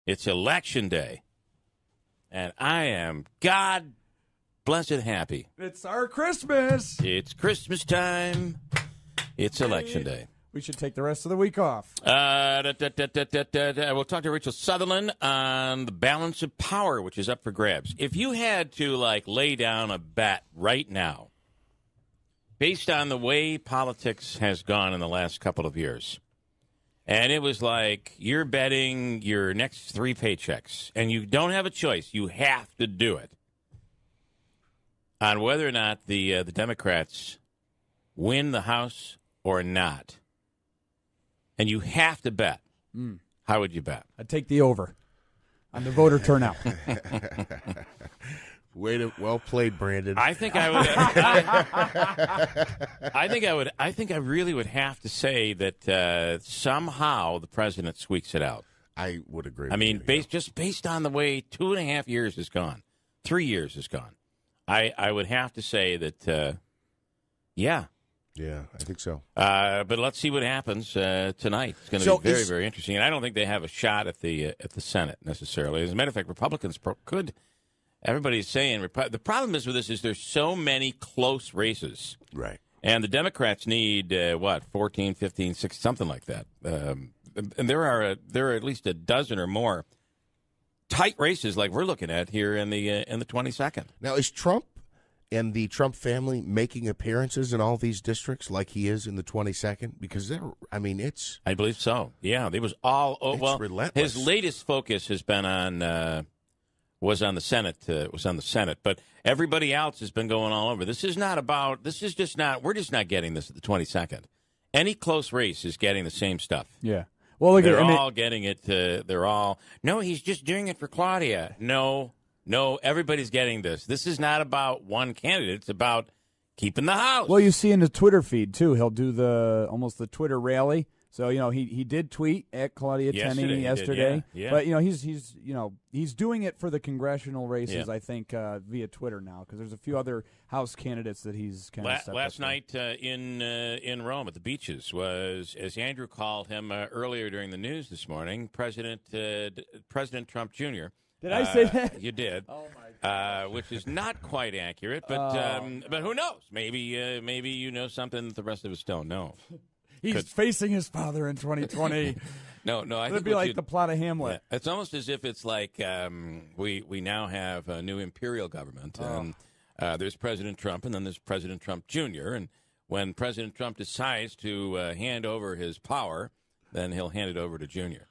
It's Election Day. And I am God blessed happy. It's our Christmas. It's Christmas time. It's Election Day. We should take the rest of the week off. We'll talk to Rachel Sutherland on the balance of power, which is up for grabs. If you had to, lay down a bet right now, based on the way politics has gone in the last couple of years, and it was like you're betting your next 3 paychecks, and you don't have a choice. You have to do it on whether or not the Democrats win the House or not. And you have to bet. How would you bet? I'd take the over on the voter turnout. Well played, Brandon. I think I would. I think I really would have to say that somehow the president squeaks it out. I would agree. I mean, based on the way 2.5 years has gone, 3 years has gone, I would have to say that. Yeah, I think so. But let's see what happens tonight. It's going to be very, very interesting. And I don't think they have a shot at the Senate necessarily. As a matter of fact, Republicans could. Everybody's saying the problem is with this is there's so many close races, right? And the Democrats need 14, 15, 16, something like that. And there are at least a dozen or more tight races like we're looking at here in the 22nd. Now, is Trump and the Trump family making appearances in all these districts like he is in the 22nd? Because it's... I believe so. Yeah, it was all... relentless. His latest focus has been on... was on the Senate. But everybody else has been going all over. This is just not... We're just not getting this at the 22nd. Any close race is getting the same stuff. Yeah. Well, look, they're all getting it. They're all... No, he's just doing it for Claudia. No, everybody's getting this. This is not about one candidate. It's about keeping the House. Well, you see in the Twitter feed, too, he'll do almost the Twitter rally. So, he did tweet at Claudia Tenney yesterday. Yeah. But, he's doing it for the congressional races, I think, via Twitter now, because there's a few other House candidates that he's kind of stepped Last up night in Rome at the beaches was, as Andrew called him earlier during the news this morning, President Trump Jr. Did I say that? You did. Oh my God. Which is not quite accurate, but who knows? Maybe you know something that the rest of us don't know. He's facing his father in 2020. No, I think it'd be like the plot of Hamlet. It's almost as if it's like we now have a new imperial government, and there's President Trump, and then there's President Trump Jr. And when President Trump decides to hand over his power, then he'll hand it over to Jr.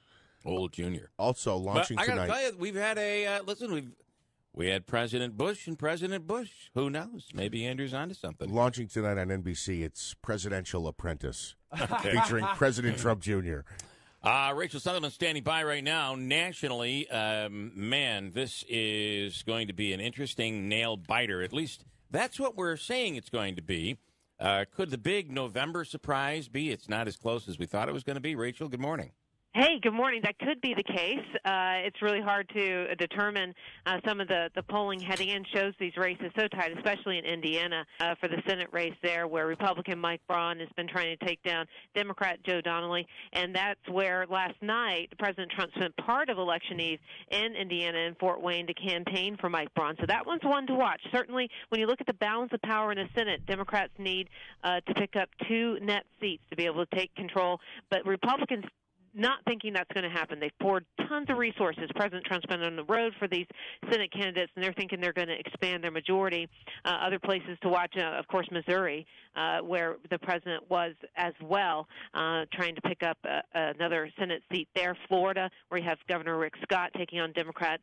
Old Jr. Also launching tonight. I got to tell you, we've had we had President Bush and President Bush. Who knows? Maybe Andrew's onto something. Launching tonight on NBC, it's Presidential Apprentice, featuring President Trump Jr. Rachel Sutherland standing by right now. Nationally, this is going to be an interesting nail-biter. At least that's what we're saying it's going to be. Could the big November surprise be it's not as close as we thought it was going to be? Rachel, good morning. Hey, good morning. That could be the case. It's really hard to determine. Some of the polling heading in shows these races so tight, especially in Indiana for the Senate race there, where Republican Mike Braun has been trying to take down Democrat Joe Donnelly. And that's where last night President Trump spent part of Election Eve in Indiana and Fort Wayne to campaign for Mike Braun. So that one's one to watch. Certainly, when you look at the balance of power in the Senate, Democrats need to pick up 2 net seats to be able to take control. But Republicans not thinking that's going to happen. They've poured tons of resources. President Trump's been on the road for these Senate candidates, and they're thinking they're going to expand their majority. Other places to watch, of course, Missouri, where the president was as well, trying to pick up another Senate seat there. Florida, where you have Governor Rick Scott taking on Democrat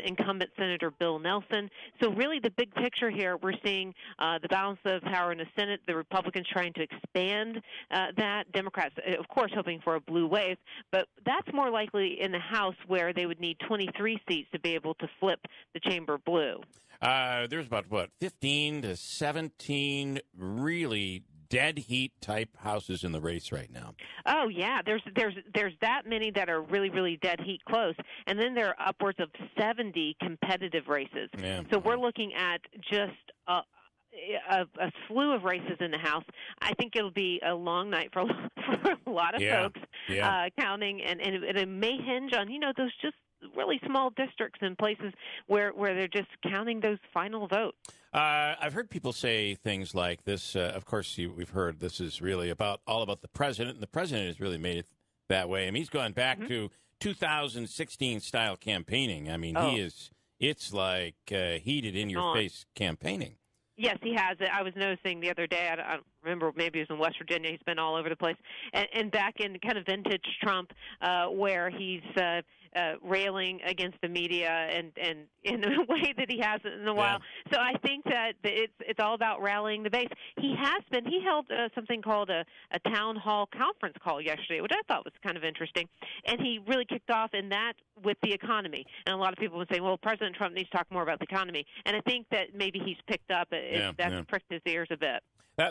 incumbent Senator Bill Nelson. So really the big picture here, we're seeing the balance of power in the Senate, the Republicans trying to expand that, Democrats, of course, hoping for a blue wave. But that's more likely in the House, where they would need 23 seats to be able to flip the chamber blue. There's about, 15 to 17 really dead heat type houses in the race right now. Oh, yeah. There's that many that are really, really dead heat close. And then there are upwards of 70 competitive races. Yeah. So we're looking at just a slew of races in the House. I think it'll be a long night for a lot of folks counting, and it may hinge on, those just really small districts and places where they're just counting those final votes. I've heard people say things like this. Of course, we've heard this is really all about the president, and the president has really made it that way. I mean, he's gone back to 2016 style campaigning. I mean, it's like heated in your face campaigning. Yes, he has. I was noticing the other day, I don't remember, maybe it was in West Virginia. He's been all over the place. And back in kind of vintage Trump, where he's railing against the media and in a way that he hasn't in a while. So I think that it's all about rallying the base. He held something called a town hall conference call yesterday, which I thought was kind of interesting. And he really kicked off in that with the economy. And a lot of people would say, well, President Trump needs to talk more about the economy. And I think that maybe he's picked up. That's pricked his ears a bit.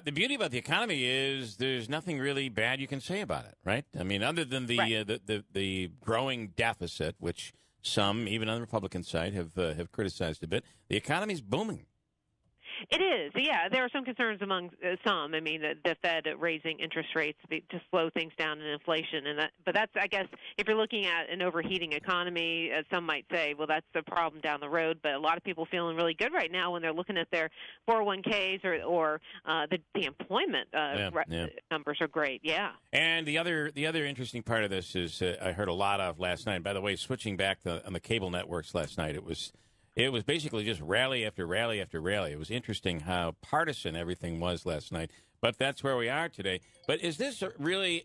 The beauty about the economy is there's nothing really bad you can say about it, right? I mean, other than the growing deficit, which some, even on the Republican side, have criticized a bit, the economy's booming. It is, yeah. There are some concerns among some. I mean, the Fed raising interest rates to slow things down in inflation, but that's, I guess, if you're looking at an overheating economy, some might say, well, that's a problem down the road. But a lot of people feeling really good right now when they're looking at their 401ks or the employment numbers are great. Yeah. And the other interesting part of this is I heard a lot of last night. By the way, switching back on the cable networks last night, it was basically just rally after rally after rally. It was interesting how partisan everything was last night, but that's where we are today. But is this really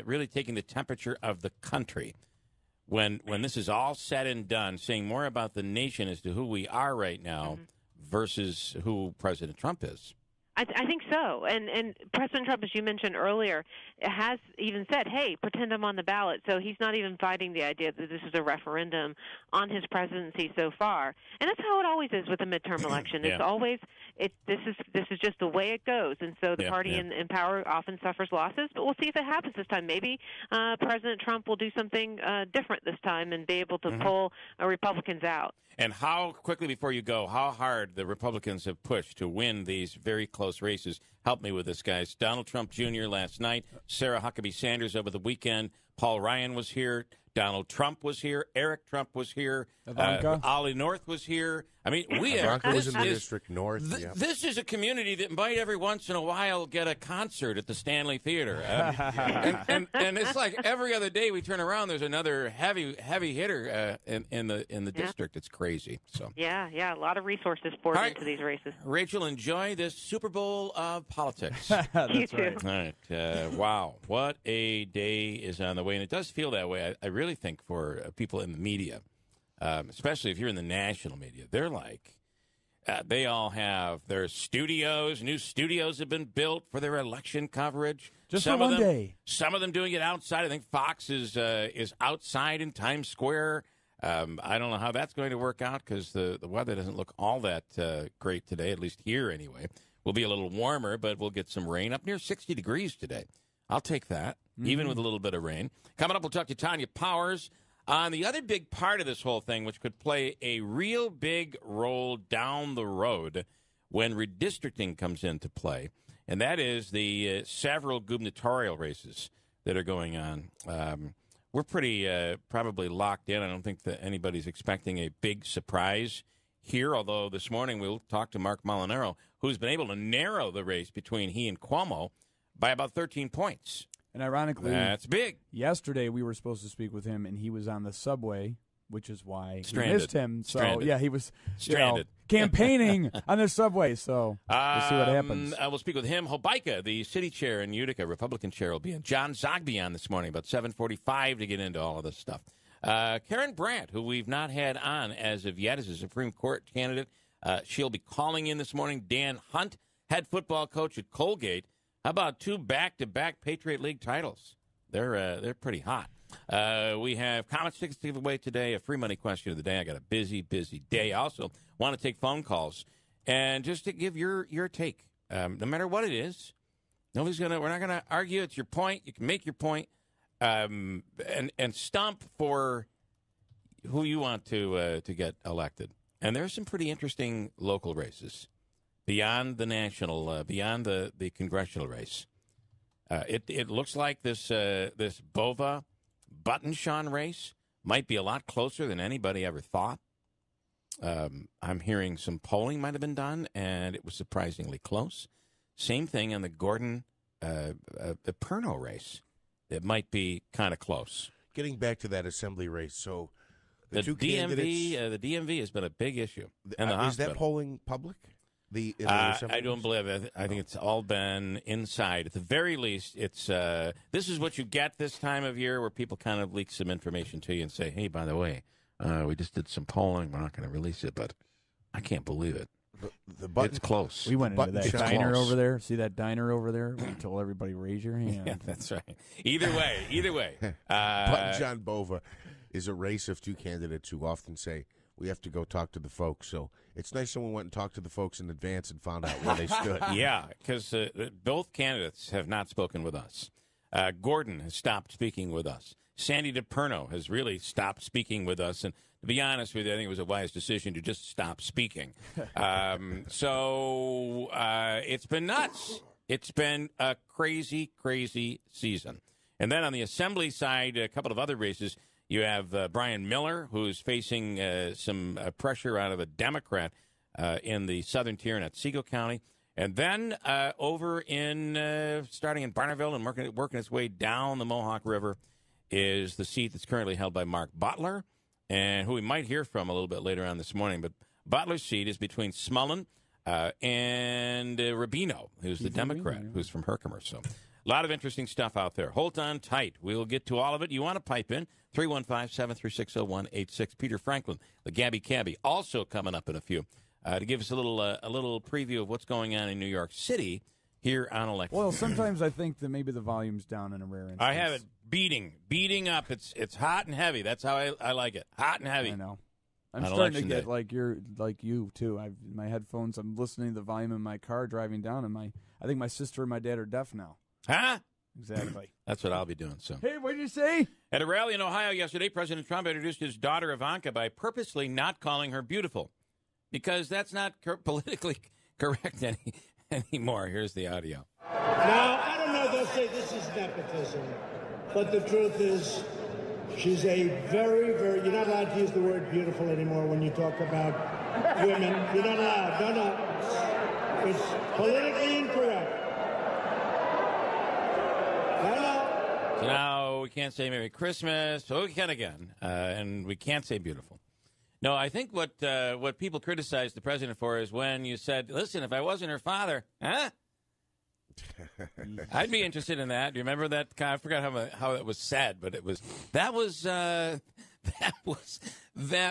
really taking the temperature of the country when this is all said and done, saying more about the nation as to who we are right now versus who President Trump is? I think so. And President Trump, as you mentioned earlier, has even said, hey, pretend I'm on the ballot. So he's not even fighting the idea that this is a referendum on his presidency so far. And that's how it always is with a midterm election. It's always this is just the way it goes. And so the party in power often suffers losses. But we'll see if it happens this time. Maybe President Trump will do something different this time and be able to pull Republicans out. And how quickly, before you go, how hard the Republicans have pushed to win these very close races. Help me with this, guys. Donald Trump Jr. last night, Sarah Huckabee Sanders over the weekend, Paul Ryan was here, Donald Trump was here, Eric Trump was here, Ollie North was here. I mean, Ivanka was in the District North. This is a community that might every once in a while get a concert at the Stanley Theater. And it's like every other day we turn around, there's another heavy hitter in the district. It's crazy. So a lot of resources poured into these races. Rachel, enjoy this Super Bowl of politics. That's right. All right. Wow, what a day is on the way, and it does feel that way. I really think for people in the media. Especially if you're in the national media, they're like, they all have their studios. New studios have been built for their election coverage. Just for one day. Some of them doing it outside. I think Fox is outside in Times Square. I don't know how that's going to work out because the weather doesn't look all that great today, at least here anyway. We'll be a little warmer, but we'll get some rain. Up near 60 degrees today. I'll take that, even with a little bit of rain. Coming up, we'll talk to Tanya Powers on the other big part of this whole thing, which could play a real big role down the road when redistricting comes into play, and that is the several gubernatorial races that are going on. We're pretty probably locked in. I don't think that anybody's expecting a big surprise here, although this morning we'll talk to Mark Molinaro, who's been able to narrow the race between he and Cuomo by about 13 points. And ironically, that's big. Yesterday we were supposed to speak with him, and he was on the subway, which is why we Stranded. missed him. So Stranded. he was Stranded. Campaigning on the subway. So we'll see what happens. I will speak with him. Hobica, the city chair in Utica, Republican chair, will be in. John Zogby on this morning about 7:45 to get into all of this stuff. Karen Brandt, who we've not had on as of yet, is a Supreme Court candidate. She'll be calling in this morning. Dan Hunt, head football coach at Colgate. How about 2 back-to-back Patriot League titles? They're pretty hot. We have comments tickets to give away today, a free money question of the day. I got a busy day. I also want to take phone calls and just to give your take. No matter what it is, we're not gonna argue. It's your point. You can make your point, and stomp for who you want to get elected. And there's some pretty interesting local races beyond the national, beyond the congressional race. It looks like this Bova Buttonshaw race might be a lot closer than anybody ever thought. I'm hearing some polling might have been done, and it was surprisingly close. Same thing in the Gordon the Perno race. It might be kind of close. Getting back to that assembly race, so the two DMV, the DMV has been a big issue. And the is that polling public? I don't believe it. I think it's all been inside. At the very least, it's this is what you get this time of year, where people kind of leak some information to you and say, "Hey, by the way, we just did some polling. We're not going to release it, but I can't believe it. The button, it's close. We went into that diner close. over there. See that diner over there? We told everybody raise your hand. Yeah, that's right. Either way. Button John Bova is a race of two candidates who often say, we have to go talk to the folks. So it's nice someone went and talked to the folks in advance and found out where they stood. Yeah, because both candidates have not spoken with us. Gordon has stopped speaking with us. Sandy DePerno has really stopped speaking with us. And to be honest with you, I think it was a wise decision to just stop speaking. So it's been nuts. It's been a crazy, crazy season. And then on the assembly side, a couple of other races. You have Brian Miller, who's facing some pressure out of a Democrat in the southern tier in Otsego County. And then over in, starting in Barneville and working its way down the Mohawk River is the seat that's currently held by Mark Butler, and who we might hear from a little bit later on this morning. But Butler's seat is between Smullen and Rubino, who's the Democrat, who's from Herkimer. So a lot of interesting stuff out there. Hold on tight. We'll get to all of it. You want to pipe in? 315-736-0186. Peter Franklin, the Gabby Cabby, also coming up in a few to give us a little preview of what's going on in New York City here on election. Well, sometimes I think that maybe the volume's down in a rare instance. I have it beating up. It's hot and heavy. That's how I like it. Hot and heavy. I know. I'm starting to get like you too. My headphones. I'm listening to the volume in my car driving down, and I think my sister and my dad are deaf now. Huh? Exactly. That's what I'll be doing. So. Hey, what did you say? At a rally in Ohio yesterday, President Trump introduced his daughter Ivanka by purposely not calling her beautiful, because that's not politically correct anymore. Here's the audio. Now, I don't know, they'll say this is nepotism, but the truth is she's a very, very, you're not allowed to use the word beautiful anymore when you talk about women. You're not allowed. No. It's politically incorrect. So now we can't say Merry Christmas. So we can again. And we can't say beautiful. No, I think what people criticize the president for is when you said, listen, if I wasn't her father, huh? I'd be interested in that. Do you remember that? I forgot how it was said, but that was a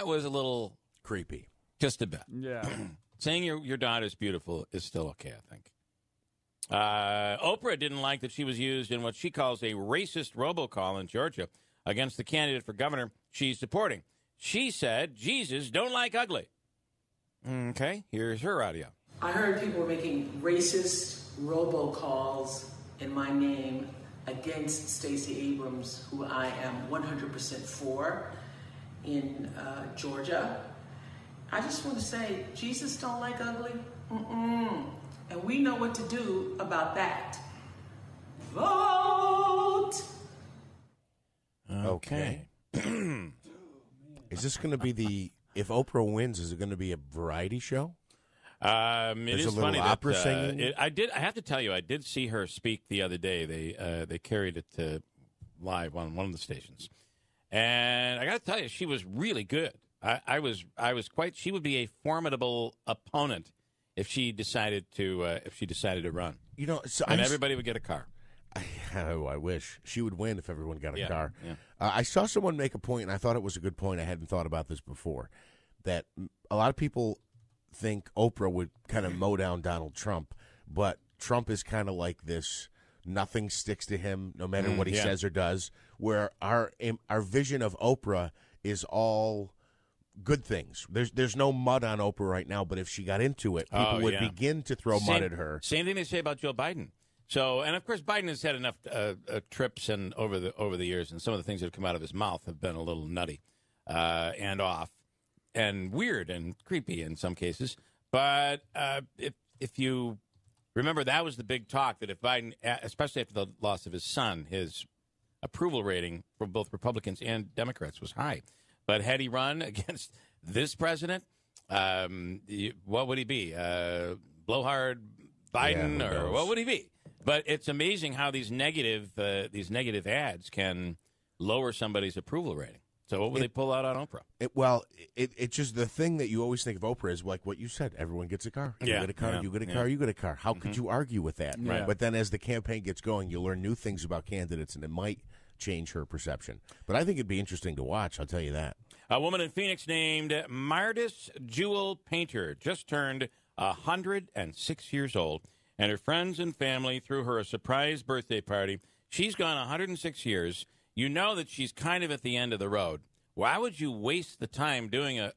little creepy, just a bit. Yeah. Saying your daughter's beautiful is still okay, I think. Oprah didn't like that she was used in what she calls a racist robocall in Georgia against the candidate for governor she's supporting. She said, Jesus don't like ugly. Okay, here's her audio. I heard people were making racist robocalls in my name against Stacey Abrams, who I am 100% for in Georgia. I just want to say, Jesus don't like ugly. And we know what to do about that. Vote! Okay. Is this going to be if Oprah wins, is it going to be a variety show? It is a little funny opera that, singing. I have to tell you, I did see her speak the other day. They carried it live on one of the stations, and I got to tell you, she was really good. I was quite. She would be a formidable opponent if she decided to run. You know, so and everybody would get a car. I wish she would win if everyone got a car. Yeah. I saw someone make a point, and I thought it was a good point. I hadn't thought about this before. That a lot of people think Oprah would kind of mow down Donald Trump, but Trump is kind of like this. Nothing sticks to him, no matter what he says or does. Where our vision of Oprah is all good things. There's no mud on Oprah right now, but if she got into it, people would begin to throw mud at her. Same thing they say about Joe Biden. So, and of course, Biden has had enough trips and over the years, and some of the things that have come out of his mouth have been a little nutty and off and weird and creepy in some cases. But if you remember, that was the big talk, that if Biden, especially after the loss of his son, his approval rating for both Republicans and Democrats was high. But had he run against this president, what would he be? Blowhard Biden, or what would he be? But it's amazing how these negative ads can lower somebody's approval rating. So what would they pull out on Oprah? It's just the thing that you always think of Oprah is like what you said. Everyone gets a car. You get a car. You get a car. You get a car. How could you argue with that? Right. But then as the campaign gets going, you learn new things about candidates, and it might change her perception. But I think it'd be interesting to watch. I'll tell you that. A woman in Phoenix named Mardis Jewel Painter just turned 106 years old, and her friends and family threw her a surprise birthday party. She's gone 106 years. You know that she's kind of at the end of the road. Why would you waste the time doing a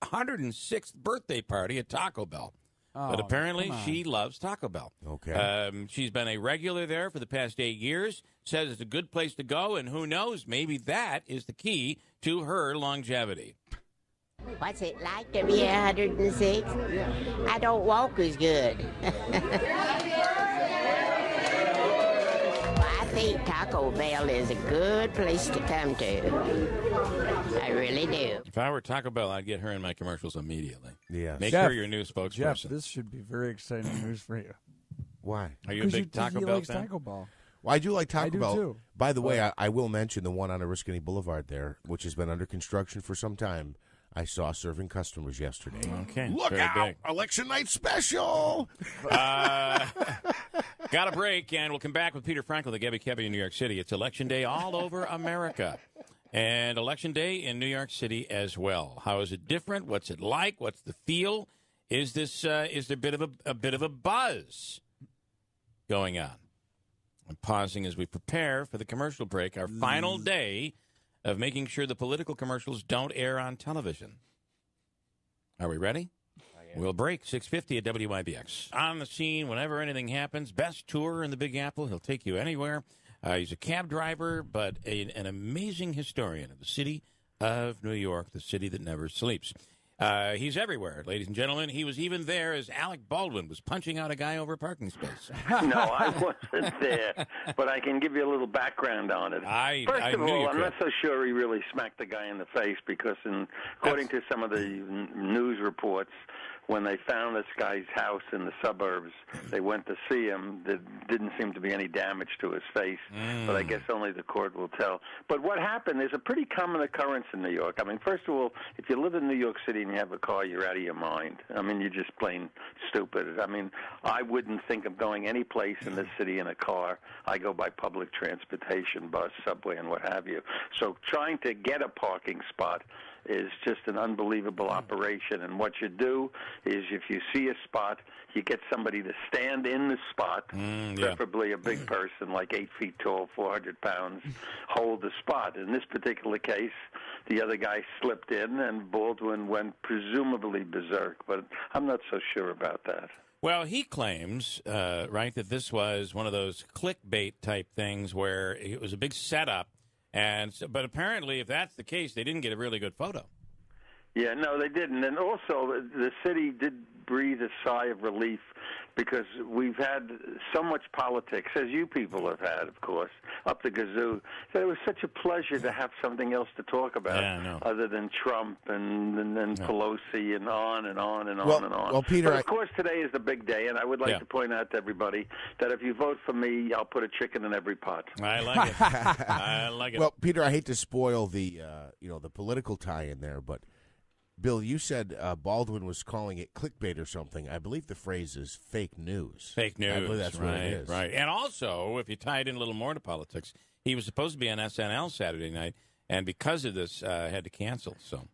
106th birthday party at Taco Bell? But apparently she loves Taco Bell. Okay. She's been a regular there for the past 8 years, says it's a good place to go, and who knows, maybe that is the key to her longevity. What's it like to be 106? I don't walk as good. I think Taco Bell is a good place to come to. I really do. If I were Taco Bell, I'd get her in my commercials immediately. Yeah. Make Jeff, her your new spokesperson. Jeff, this should be very exciting news for you. Why? Are you a big Taco Bell fan? Taco Bell. Well, I do like Taco I do Bell. too. By the way, I will mention the one on Oriskany Boulevard there, which has been under construction for some time. I saw serving customers yesterday. Okay. Look very out! big. Election night special! Got a break, and we'll come back with Peter Frankel, the Gabby Cabby in New York City. It's Election Day all over America. And Election Day in New York City as well. How is it different? What's it like? What's the feel? Is there a bit of a buzz going on? I'm pausing as we prepare for the commercial break, our final day of making sure the political commercials don't air on television. Are we ready? We'll break. 6:50 at WIBX. On the scene whenever anything happens. Best tour in the Big Apple. He'll take you anywhere. He's a cab driver, but an amazing historian of the city of New York, the city that never sleeps. He's everywhere, ladies and gentlemen. He was even there as Alec Baldwin was punching out a guy over a parking space. No, I wasn't there, but I can give you a little background on it. First of all, I'm not so sure he really smacked the guy in the face because, according to some of the news reports, when they found this guy's house in the suburbs, they went to see him. There didn't seem to be any damage to his face, but I guess only the court will tell. But what happened is a pretty common occurrence in New York. I mean, first of all, if you live in New York City and you have a car, you're out of your mind. I mean, you're just plain stupid. I mean, I wouldn't think of going any place in this city in a car. I go by public transportation, bus, subway, and what have you. So trying to get a parking spot is just an unbelievable operation. And what you do is if you see a spot, you get somebody to stand in the spot, preferably a big person like 8 feet tall, 400 pounds, hold the spot. In this particular case, the other guy slipped in, and Baldwin went presumably berserk, but I'm not so sure about that. Well, he claims, right, that this was one of those clickbait type things where it was a big setup. But apparently, if that's the case, they didn't get a really good photo. Yeah, no, they didn't. And also, the city did breathe a sigh of relief because we've had so much politics, as you people have had, of course, up the gazoo. So it was such a pleasure to have something else to talk about other than Trump and Pelosi and on and on and on and on. Well, Peter, but of course, today is the big day, and I would like to point out to everybody that if you vote for me, I'll put a chicken in every pot. I like it. I like it. Well, Peter, I hate to spoil the the political tie-in there, but Bill, you said Baldwin was calling it clickbait or something. I believe the phrase is fake news. Fake news. I believe that's what it is. Right. And also, if you tie it in a little more to politics, he was supposed to be on SNL Saturday night, and because of this, had to cancel. So.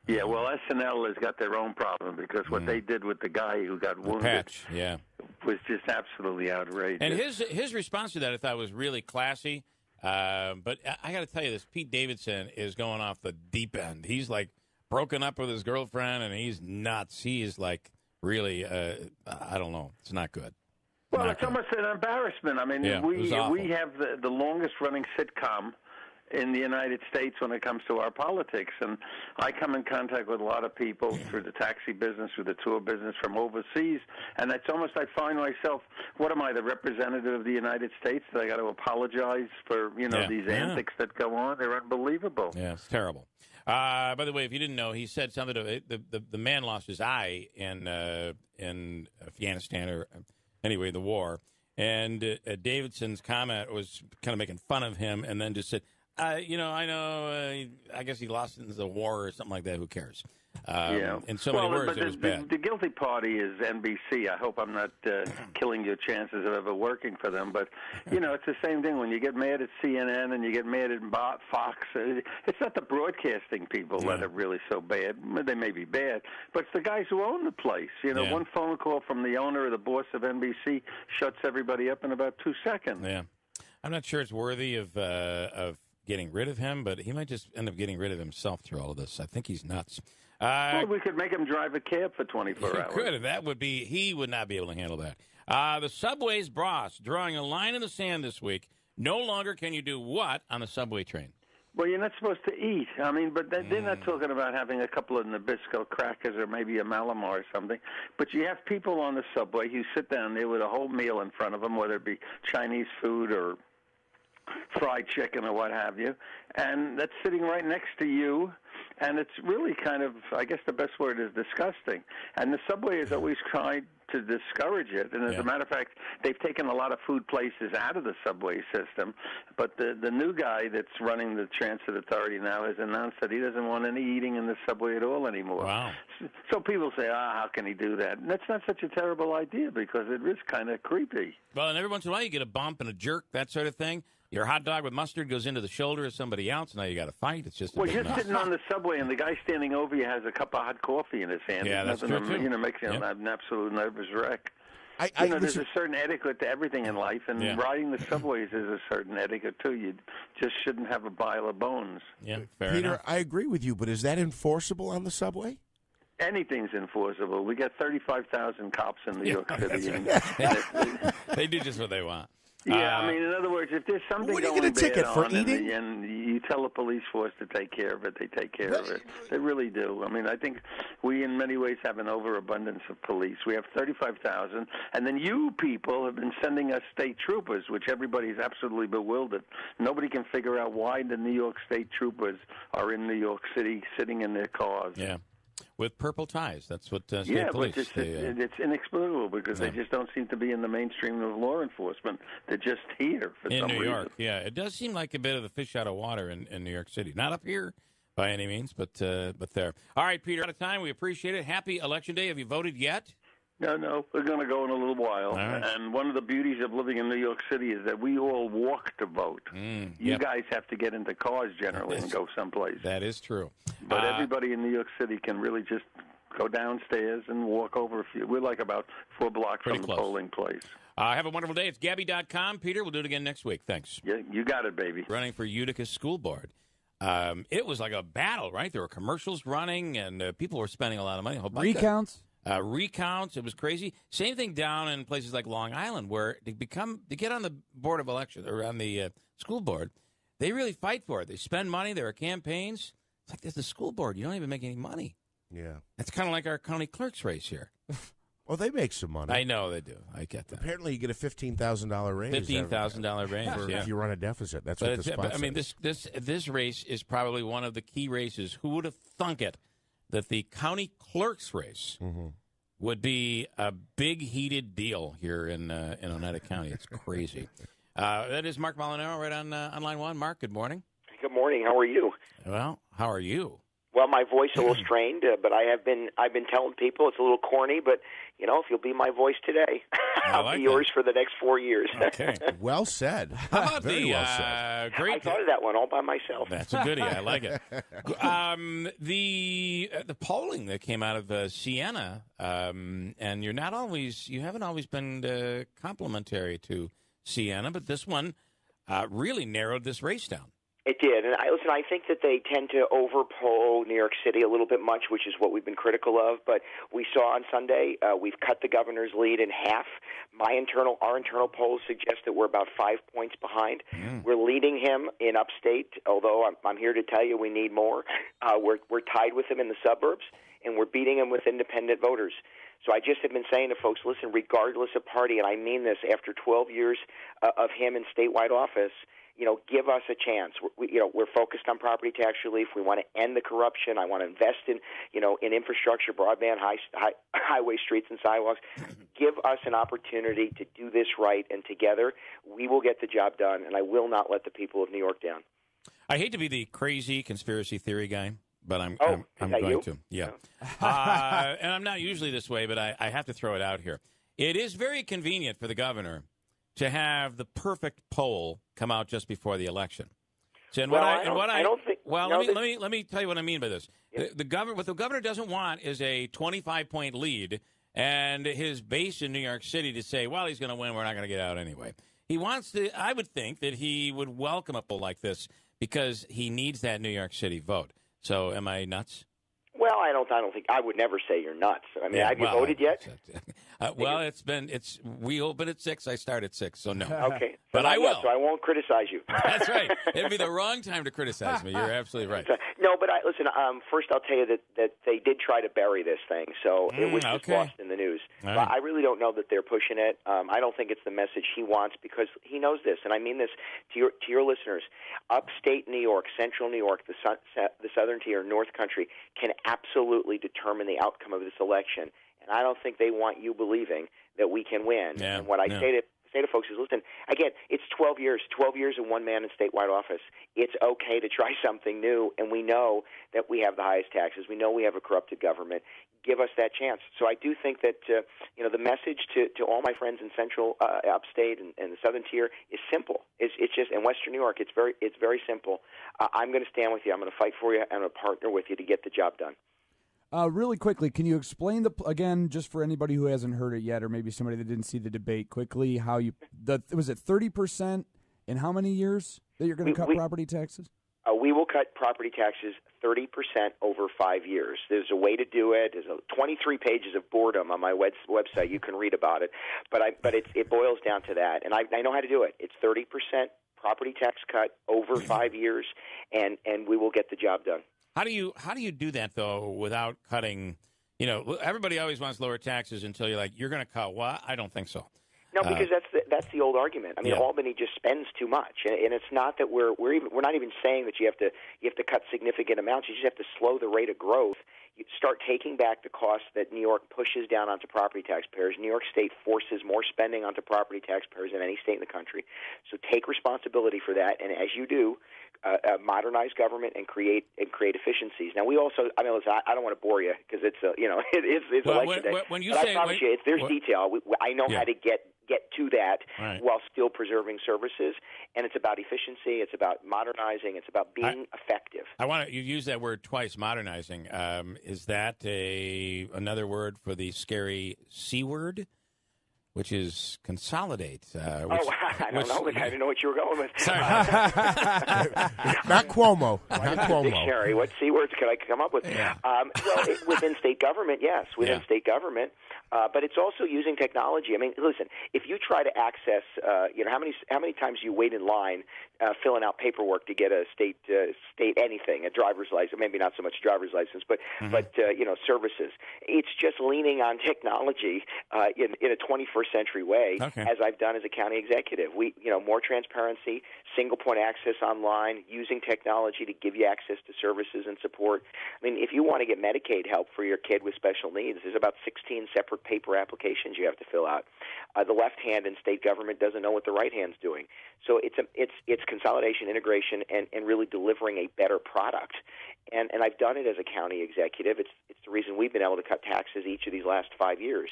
Yeah, well, SNL has got their own problem because what they did with the guy who got wounded was just absolutely outrageous. And his response to that, I thought, was really classy. But I got to tell you this, Pete Davidson is going off the deep end. He's like broken up with his girlfriend, and he's nuts. He is like really, I don't know. It's not good. Well, it's almost an embarrassment. I mean, we have the longest running sitcom in the United States when it comes to our politics. And I come in contact with a lot of people through the taxi business, through the tour business from overseas, and it's almost I find myself, what am I, the representative of the United States? That I got to apologize for, these antics that go on? They're unbelievable. Yeah, it's terrible. By the way, if you didn't know, he said something to the man lost his eye in Afghanistan, or anyway, the war. And Davidson's comment was kind of making fun of him, and then just said, I guess he lost in the war or something like that. Who cares? In so many words, it was bad. The guilty party is NBC. I hope I'm not killing your chances of ever working for them. But, it's the same thing. When you get mad at CNN and you get mad at Fox, it's not the broadcasting people that are really so bad. They may be bad, but it's the guys who own the place. One phone call from the owner or the boss of NBC shuts everybody up in about 2 seconds. Yeah. I'm not sure it's worthy of getting rid of him, but he might just end up getting rid of himself through all of this. I think he's nuts. Well, we could make him drive a cab for 24 hours. Could. He would not be able to handle that. The Subway's boss drawing a line in the sand this week. No longer can you do what on the subway train? Well, you're not supposed to eat. But they're not talking about having a couple of Nabisco crackers or maybe a Malamar or something. But you have people on the subway who sit down there with a whole meal in front of them, whether it be Chinese food or fried chicken or what have you, and that's sitting right next to you, and it's really kind of, I guess the best word is disgusting. And the subway has always tried to discourage it, and as a matter of fact, they've taken a lot of food places out of the subway system, but the new guy that's running the transit authority now has announced that he doesn't want any eating in the subway at all anymore. Wow. So people say, how can he do that? And that's not such a terrible idea, because it is kind of creepy. Well, and every once in a while you get a bump and a jerk, that sort of thing. Your hot dog with mustard goes into the shoulder of somebody else, and now you got to fight. It's just you're sitting on the subway, and the guy standing over you has a cup of hot coffee in his hand. Yeah, that's true, too. Makes you an absolute nervous wreck. There's a certain etiquette to everything in life, and riding the subways is a certain etiquette, too. You just shouldn't have a pile of bones. Yeah, fair Peter, enough. I agree with you, but is that enforceable on the subway? Anything's enforceable. We got 35,000 cops in New York City. They do just what they want. Yeah, in other words, if there's something what are you going get a ticket for eating? and you tell the police force to take care of it, they take care of it. They really do. I think we in many ways have an overabundance of police. We have 35,000, and then you people have been sending us state troopers, which everybody's absolutely bewildered. Nobody can figure out why the New York state troopers are in New York City sitting in their cars. Yeah. With purple ties. That's what state police. But it's inexplicable because they just don't seem to be in the mainstream of law enforcement. They're just here for some reason. In New York, yeah. It does seem like a bit of the fish out of water in New York City. Not up here by any means, but there. All right, Peter, out of time. We appreciate it. Happy Election Day. Have you voted yet? No, we're going to go in a little while. All right. And one of the beauties of living in New York City is that we all walk to vote. You guys have to get into cars generally and go someplace. That is true. But everybody in New York City can really just go downstairs and walk over a few. We're like about 4 blocks from the polling place. Have a wonderful day. It's Gabby.com. Peter, we'll do it again next week. Thanks. Yeah, you got it, baby. Running for Utica School Board. It was like a battle, right? There were commercials running, and people were spending a lot of money. Recounts? Recounts. It was crazy. Same thing down in places like Long Island, where to get on the board of elections or on the school board, they really fight for it. They spend money. There are campaigns. It's like there's the school board. You don't even make any money. Yeah, that's kind of like our county clerk's race here. Well, they make some money. I know they do. I get that. Apparently, you get a $15,000 raise. $15,000 raise if you run a deficit. That's what the spot says. This race is probably one of the key races. Who would have thunk it that the county clerk's race would be a big heated deal here in Oneida County? It's crazy. That is Mark Molinaro right on line one. Mark, good morning. Good morning. How are you? Well, how are you? Well, my voice is a little strained, but I've been telling people it's a little corny, but if you'll be my voice today, I'll be yours for the next 4 years. Okay, well said. How about Very well said. I thought of that one all by myself. That's a goodie. I like it. The polling that came out of Siena, and you haven't always been complimentary to Siena, but this one really narrowed this race down. It did, and I think that they tend to overpoll New York City a little bit much, which is what we've been critical of. But we saw on Sunday we've cut the governor's lead in half. Our internal polls suggest that we're about 5 points behind. We're leading him in upstate, although I'm here to tell you we need more. We're tied with him in the suburbs, and we're beating him with independent voters. So I just have been saying to folks, listen, regardless of party, and I mean this, after 12 years of him in statewide office, give us a chance. We're focused on property tax relief. We want to end the corruption. I want to invest in infrastructure, broadband, highway, streets, and sidewalks. Give us an opportunity to do this right, and together we will get the job done, and I will not let the people of New York down. I hate to be the crazy conspiracy theory guy, but I'm going you? to. Yeah. And I'm not usually this way, but I have to throw it out here. It is very convenient for the governor to have the perfect poll come out just before the election. So, let me tell you what I mean by this. Yeah. What the governor doesn't want is a 25-point lead and his base in New York City to say, well, he's going to win, we're not going to get out anyway. He wants to. I would think that he would welcome a poll like this because he needs that New York City vote. So, am I nuts? Well, I don't think I would never say you're nuts. I mean, have you voted yet? We open at 6. I start at 6, so no. Okay, but I will. So I won't criticize you. That's right. It'd be the wrong time to criticize me. You're absolutely right. No, but listen. First, I'll tell you that they did try to bury this thing, so it was just lost in the news. Right. I really don't know that they're pushing it. I don't think it's the message he wants because he knows this, and I mean this to your listeners. Upstate New York, Central New York, the Southern Tier, North Country can absolutely determine the outcome of this election. And I don't think they want you believing that we can win. Yeah, and what I say to folks is, listen, again, it's 12 years of one man in statewide office. It's okay to try something new, and we know that we have the highest taxes. We know we have a corrupted government. Give us that chance. So I do think that the message to all my friends in Central, Upstate, and the Southern Tier is simple. It's just in Western New York. It's very simple. I'm going to stand with you. I'm going to fight for you. I'm going to partner with you to get the job done. Really quickly, can you explain again, just for anybody who hasn't heard it yet, or maybe somebody that didn't see the debate quickly, how was it 30% in how many years that you're going to cut property taxes? We will cut property taxes 30% over 5 years. There's a way to do it. There's 23 pages of boredom on my website. You can read about it, but it boils down to that, and I know how to do it. It's 30% property tax cut over 5 years, and we will get the job done. How do you do that though without cutting? Everybody always wants lower taxes until you're going to cut what? I don't think so. No, because that's the old argument. I mean, Albany just spends too much, and it's not that we're not even saying that you have to cut significant amounts. You just have to slow the rate of growth. You start taking back the costs that New York pushes down onto property taxpayers. New York State forces more spending onto property taxpayers than any state in the country. So take responsibility for that, and as you do, modernize government and create efficiencies. Now we also, I don't want to bore you because it's election day. When you say, I promise you, there's detail. I know how to get to that while still preserving services, and it's about efficiency. It's about modernizing. It's about being effective. You use that word twice, modernizing. Is that another word for the scary C word? Which is consolidate. I don't know. I didn't know what you were going with. Sorry. Not Cuomo. Not Cuomo. Dictionary. What C words could I come up with? Yeah. Within state government, yes. Within state government. But it's also using technology. I mean, listen, if you try to access, how many times you wait in line filling out paperwork to get a state anything, a driver's license, maybe not so much driver's license, but services. It's just leaning on technology in a 21st century way, as I've done as a county executive. More transparency, single point access online, using technology to give you access to services and support. I mean, if you want to get Medicaid help for your kid with special needs, there's about 16 separate paper applications you have to fill out. The left hand in state government doesn't know what the right hand's doing. So it's consolidation, integration, and really delivering a better product. And I've done it as a county executive. It's the reason we've been able to cut taxes each of these last 5 years.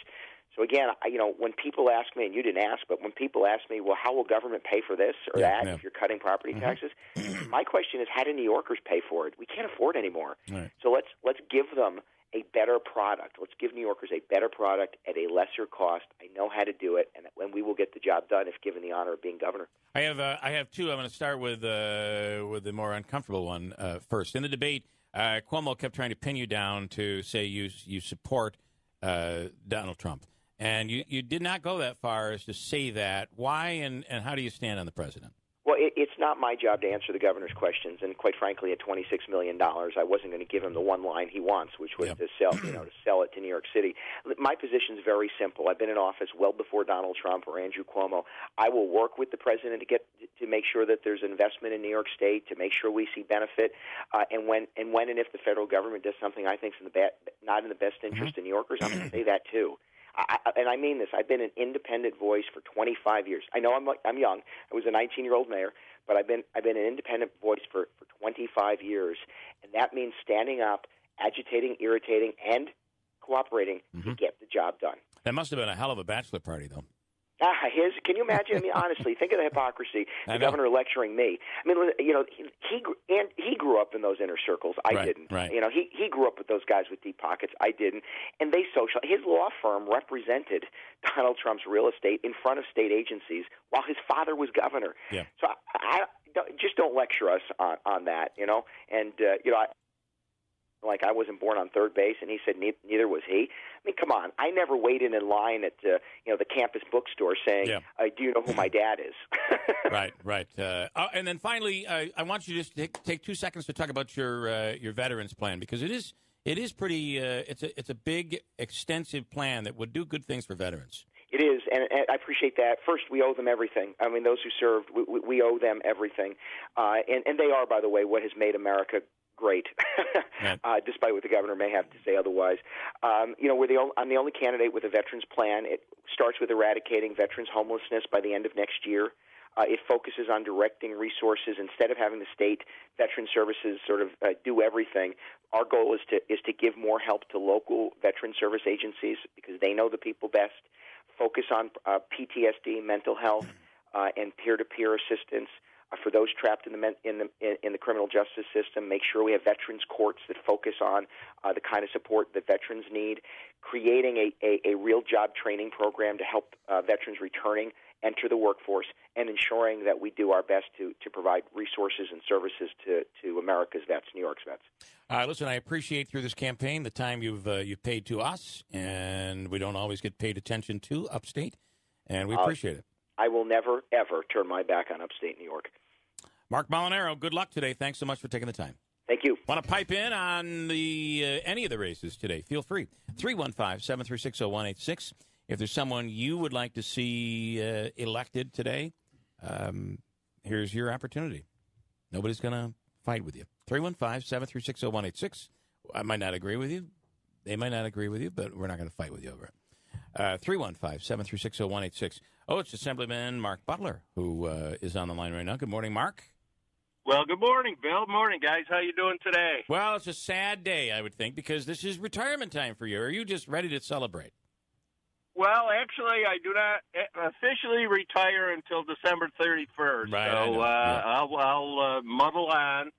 So again, when people ask me, and you didn't ask, but when people ask me, well, how will government pay for this or that if you're cutting property taxes? My question is, how do New Yorkers pay for it? We can't afford anymore. Right. So let's give them a better product. Let's give New Yorkers a better product at a lesser cost. I know how to do it, and when we will get the job done if given the honor of being governor. I have two. I'm going to start with the more uncomfortable one first. In the debate, Cuomo kept trying to pin you down to say you support Donald Trump, and you did not go that far as to say that. Why and how do you stand on the president? Well, it's not my job to answer the governor's questions, and quite frankly, at $26 million, I wasn't going to give him the one line he wants, which was to sell it to New York City. My position is very simple. I've been in office well before Donald Trump or Andrew Cuomo. I will work with the president to make sure that there's investment in New York State, to make sure we see benefit, and when and if the federal government does something I think is not in the best interest of New Yorkers, I'm going to say that too. And I mean this. I've been an independent voice for 25 years. I know I'm young. I was a 19-year-old mayor, but I've been an independent voice for 25 years, and that means standing up, agitating, irritating, and cooperating to get the job done. That must have been a hell of a bachelor party, though. Can you imagine? I mean, honestly, think of the hypocrisy. The governor lecturing me. I mean, he grew up in those inner circles. I didn't. Right. He grew up with those guys with deep pockets. I didn't. And his law firm represented Donald Trump's real estate in front of state agencies while his father was governor. Yeah. So just don't lecture us on that. And like I wasn't born on third base, and he said neither was he. I mean, come on. I never waited in line at the campus bookstore saying, "Do you know who my dad is?" Right. And then finally, I want you to just take 2 seconds to talk about your veterans plan, because it is pretty. It's a big, extensive plan that would do good things for veterans. It is, and I appreciate that. First, we owe them everything. I mean, those who served, we owe them everything, and they are, by the way, what has made America great, despite what the governor may have to say otherwise. I'm the only candidate with a veterans plan. It starts with eradicating veterans homelessness by the end of next year. It focuses on directing resources instead of having the state veteran services sort of do everything. Our goal is to give more help to local veteran service agencies because they know the people best. Focus on PTSD, mental health, and peer-to-peer assistance. For those trapped in the criminal justice system, make sure we have veterans courts that focus on the kind of support that veterans need. Creating a real job training program to help veterans returning enter the workforce, and ensuring that we do our best to provide resources and services to America's vets, New York's vets. Listen, I appreciate through this campaign the time you've paid to us, and we don't always get paid attention to upstate, and we appreciate it. I will never, ever turn my back on upstate New York. Mark Molinaro, good luck today. Thanks so much for taking the time. Thank you. Want to pipe in on any of the races today? Feel free. 315-736-0186. If there's someone you would like to see elected today, here's your opportunity. Nobody's going to fight with you. 315-736-0186. I might not agree with you. They might not agree with you, but we're not going to fight with you over it. 315-736-0186. Oh, it's Assemblyman Mark Butler who is on the line right now. Good morning, Mark. Well, good morning, Bill. Morning, guys. How you doing today? Well, it's a sad day, I would think, because this is retirement time for you. Are you just ready to celebrate? Well, actually, I do not officially retire until December 31st. Right, so I'll muddle on.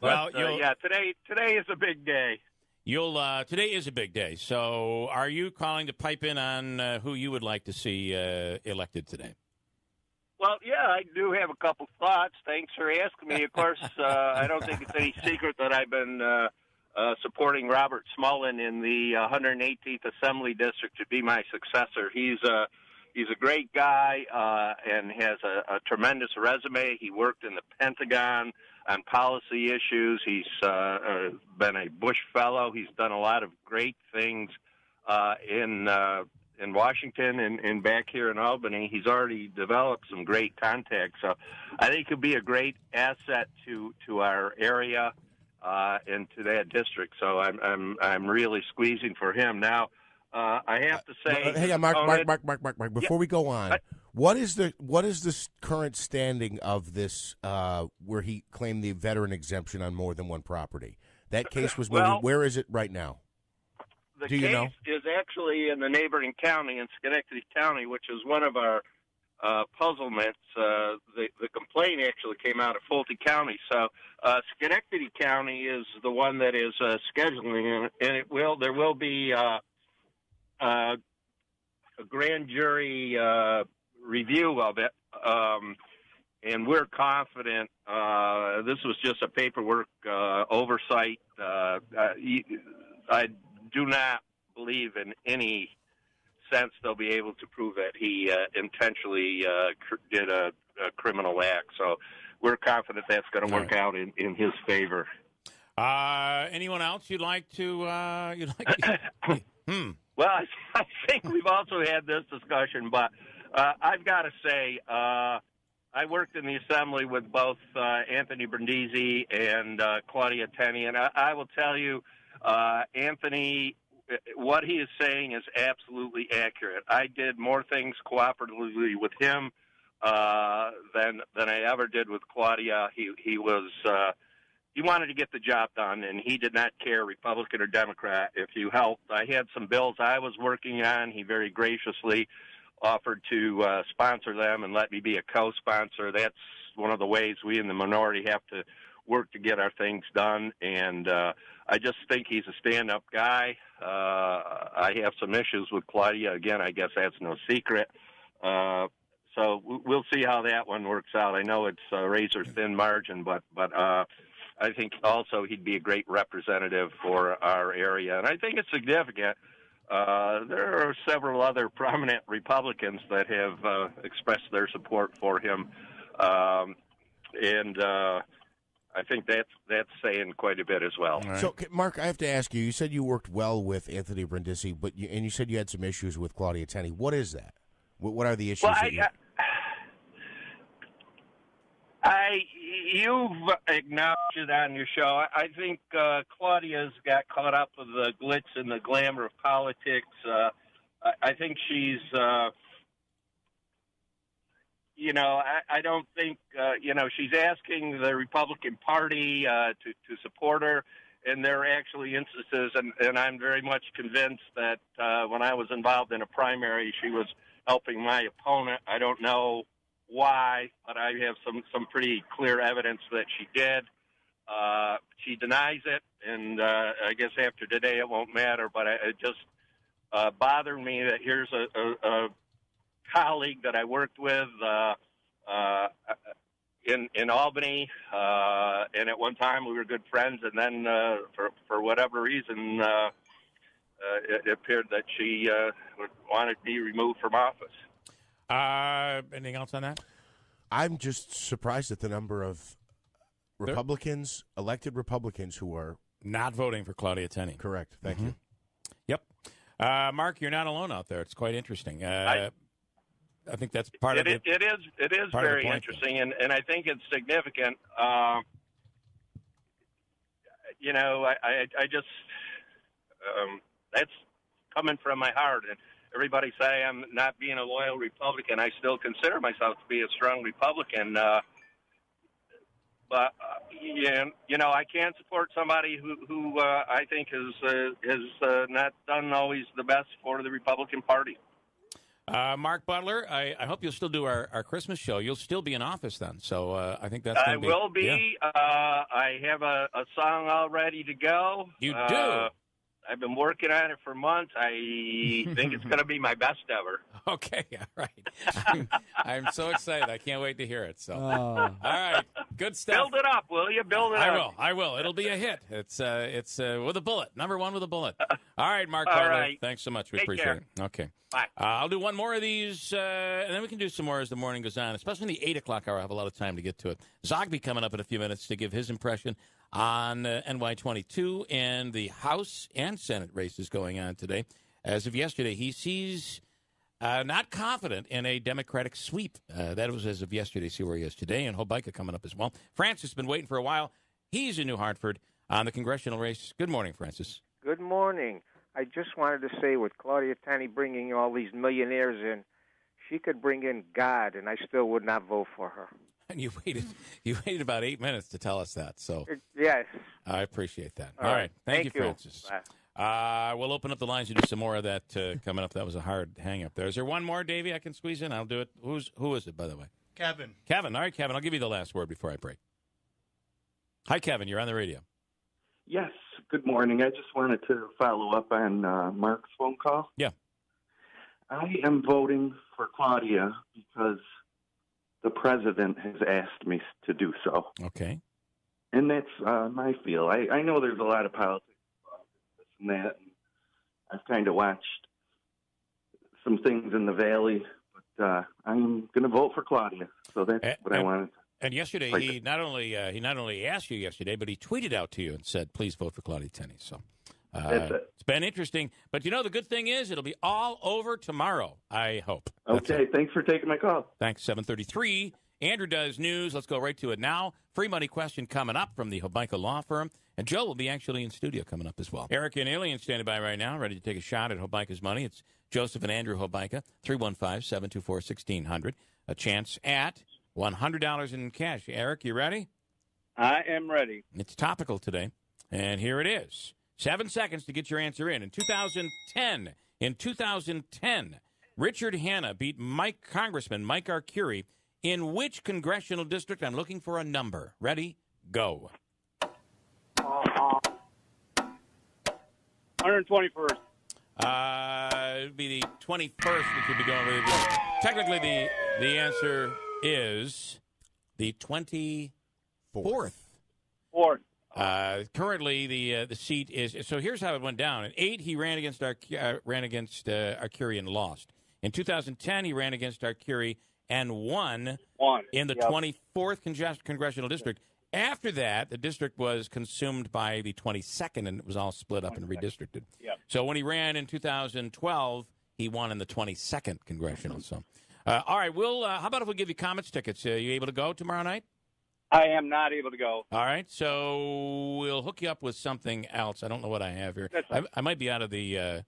Well, today is a big day. Today is a big day. So are you calling to pipe in on who you would like to see elected today? Well, yeah, I do have a couple thoughts. Thanks for asking me. Of course, I don't think it's any secret that I've been supporting Robert Smullen in the 118th Assembly District to be my successor. He's a great guy and has a tremendous resume. He worked in the Pentagon on policy issues. He's been a Bush Fellow. He's done a lot of great things in Washington and back here in Albany. He's already developed some great contacts. So I think he'll be a great asset to our area and to that district. So I'm really squeezing for him. Now, I have to say, hang on, Mark. Before we go on, what is the current standing of this where he claimed the veteran exemption on more than one property? That case was moving. Where is it right now? The case is actually in the neighboring county, in Schenectady County, which is one of our puzzlements. The complaint actually came out of Fulton County, so Schenectady County is the one that is scheduling, and there will be a grand jury review of it, and we're confident. This was just a paperwork oversight. I do not believe in any sense they'll be able to prove that he intentionally did a criminal act. So we're confident that's going to work out in his favor. Anyone else you'd like to? Well, I think we've also had this discussion, but I've got to say, I worked in the assembly with both Anthony Brindisi and Claudia Tenney, and I will tell you, Anthony, what he is saying is absolutely accurate. I did more things cooperatively with him than I ever did with Claudia. He was he wanted to get the job done, and he did not care, Republican or Democrat, if you helped. I had some bills I was working on. He very graciously offered to sponsor them and let me be a co-sponsor. That's one of the ways we in the minority have to work to get our things done, and I just think he's a stand-up guy. I have some issues with Claudia. Again, I guess that's no secret. So we'll see how that one works out. I know it's a razor-thin margin, but I think also he'd be a great representative for our area. And I think it's significant. There are several other prominent Republicans that have expressed their support for him. And I think that's saying quite a bit as well. Right. So, Mark, I have to ask you, you said you worked well with Anthony Brindisi, and you said you had some issues with Claudia Tenney. What is that? What are the issues? Well, you've acknowledged it on your show. I think Claudia's got caught up with the glitz and the glamour of politics. I think she's, I don't think, she's asking the Republican Party to support her, and there are actually instances, and I'm very much convinced that when I was involved in a primary, she was helping my opponent. I don't know why, but I have some pretty clear evidence that she did. She denies it, and I guess after today it won't matter, but it just bothered me that here's a colleague that I worked with in Albany, and at one time we were good friends, and then for whatever reason it appeared that she wanted to be removed from office. Anything else on that? I'm just surprised at the number of Republicans, elected Republicans, who are not voting for Claudia Tenney. Correct. Thank you. Yep. Mark, you're not alone out there. It's quite interesting. I think that's part of it. It is very interesting, and I think it's significant. I just that's coming from my heart. And everybody say I'm not being a loyal Republican. I still consider myself to be a strong Republican. But I can't support somebody who I think has not done always the best for the Republican Party. Mark Butler, I hope you'll still do our Christmas show. You'll still be in office then, so I think that's I will be. Yeah. I have a song all ready to go. You do? I've been working on it for months. I think it's going to be my best ever. Okay, all right. I'm so excited. I can't wait to hear it. So, all right, good stuff. Build it up, will you? Build it up. I will. It'll be a hit. It's with a bullet. Number one with a bullet. All right, Mark. All Butler, right. thanks so much. We Take appreciate care. it. Okay. Bye. I'll do one more of these, and then we can do some more as the morning goes on, especially in the 8 o'clock hour. I have a lot of time to get to it. Zogby coming up in a few minutes to give his impression on NY22 and the House and Senate races going on today. As of yesterday, he sees not confident in a Democratic sweep. That was as of yesterday. See where he is today. And Hobica coming up as well. Francis has been waiting for a while. He's in New Hartford on the congressional race. Good morning, Francis. Good morning. I just wanted to say, with Claudia Tenney bringing all these millionaires in, she could bring in God, and I still would not vote for her. And you waited about 8 minutes to tell us that. So yes, I appreciate that. All right. Thank you, Francis. We'll open up the lines and do some more of that coming up. That was a hard hang up there. Is there one more, Davey, I can squeeze in? I'll do it. Who is it, by the way? Kevin. Kevin. All right, Kevin. I'll give you the last word before I break. Hi, Kevin. You're on the radio. Yes. Good morning. I just wanted to follow up on Mark's phone call. Yeah. I am voting for Claudia because the president has asked me to do so. Okay. And that's my feel. I know there's a lot of politics this and that. And I've kind of watched some things in the Valley, but I'm going to vote for Claudia. So that's what I wanted to. And yesterday, he not only asked you yesterday, but he tweeted out to you and said, "Please vote for Claudia Tenney." So it's been interesting. But the good thing is, it'll be all over tomorrow. I hope. Okay, thanks for taking my call. Thanks. 7:33. Andrew does news. Let's go right to it now. Free money question coming up from the Hobica Law Firm, and Joe will be actually in studio coming up as well. Eric and Alien standing by right now, ready to take a shot at Hobica's money. It's Joseph and Andrew Hobica, 315-724-1600. A chance at $100 in cash. Eric, you ready? I am ready. It's topical today, and here it is. 7 seconds to get your answer in. In 2010, Richard Hanna beat Congressman Mike Arcuri in which congressional district? I'm looking for a number. Ready? Go. 121st. It'd be the 21st, which would be going really good. Technically, the answer is the 24th. Currently, the seat is. So here's how it went down. In 2008, he ran against Arcuri and lost. In 2010, he ran against Arcuri and won in the 24th congressional district. After that, the district was consumed by the 22nd, and it was all split up and redistricted. Yep. So when he ran in 2012, he won in the 22nd congressional. So, all right, how about if we give you Comets tickets? You able to go tomorrow night? I am not able to go. All right, so we'll hook you up with something else. I don't know what I have here. I might be out of the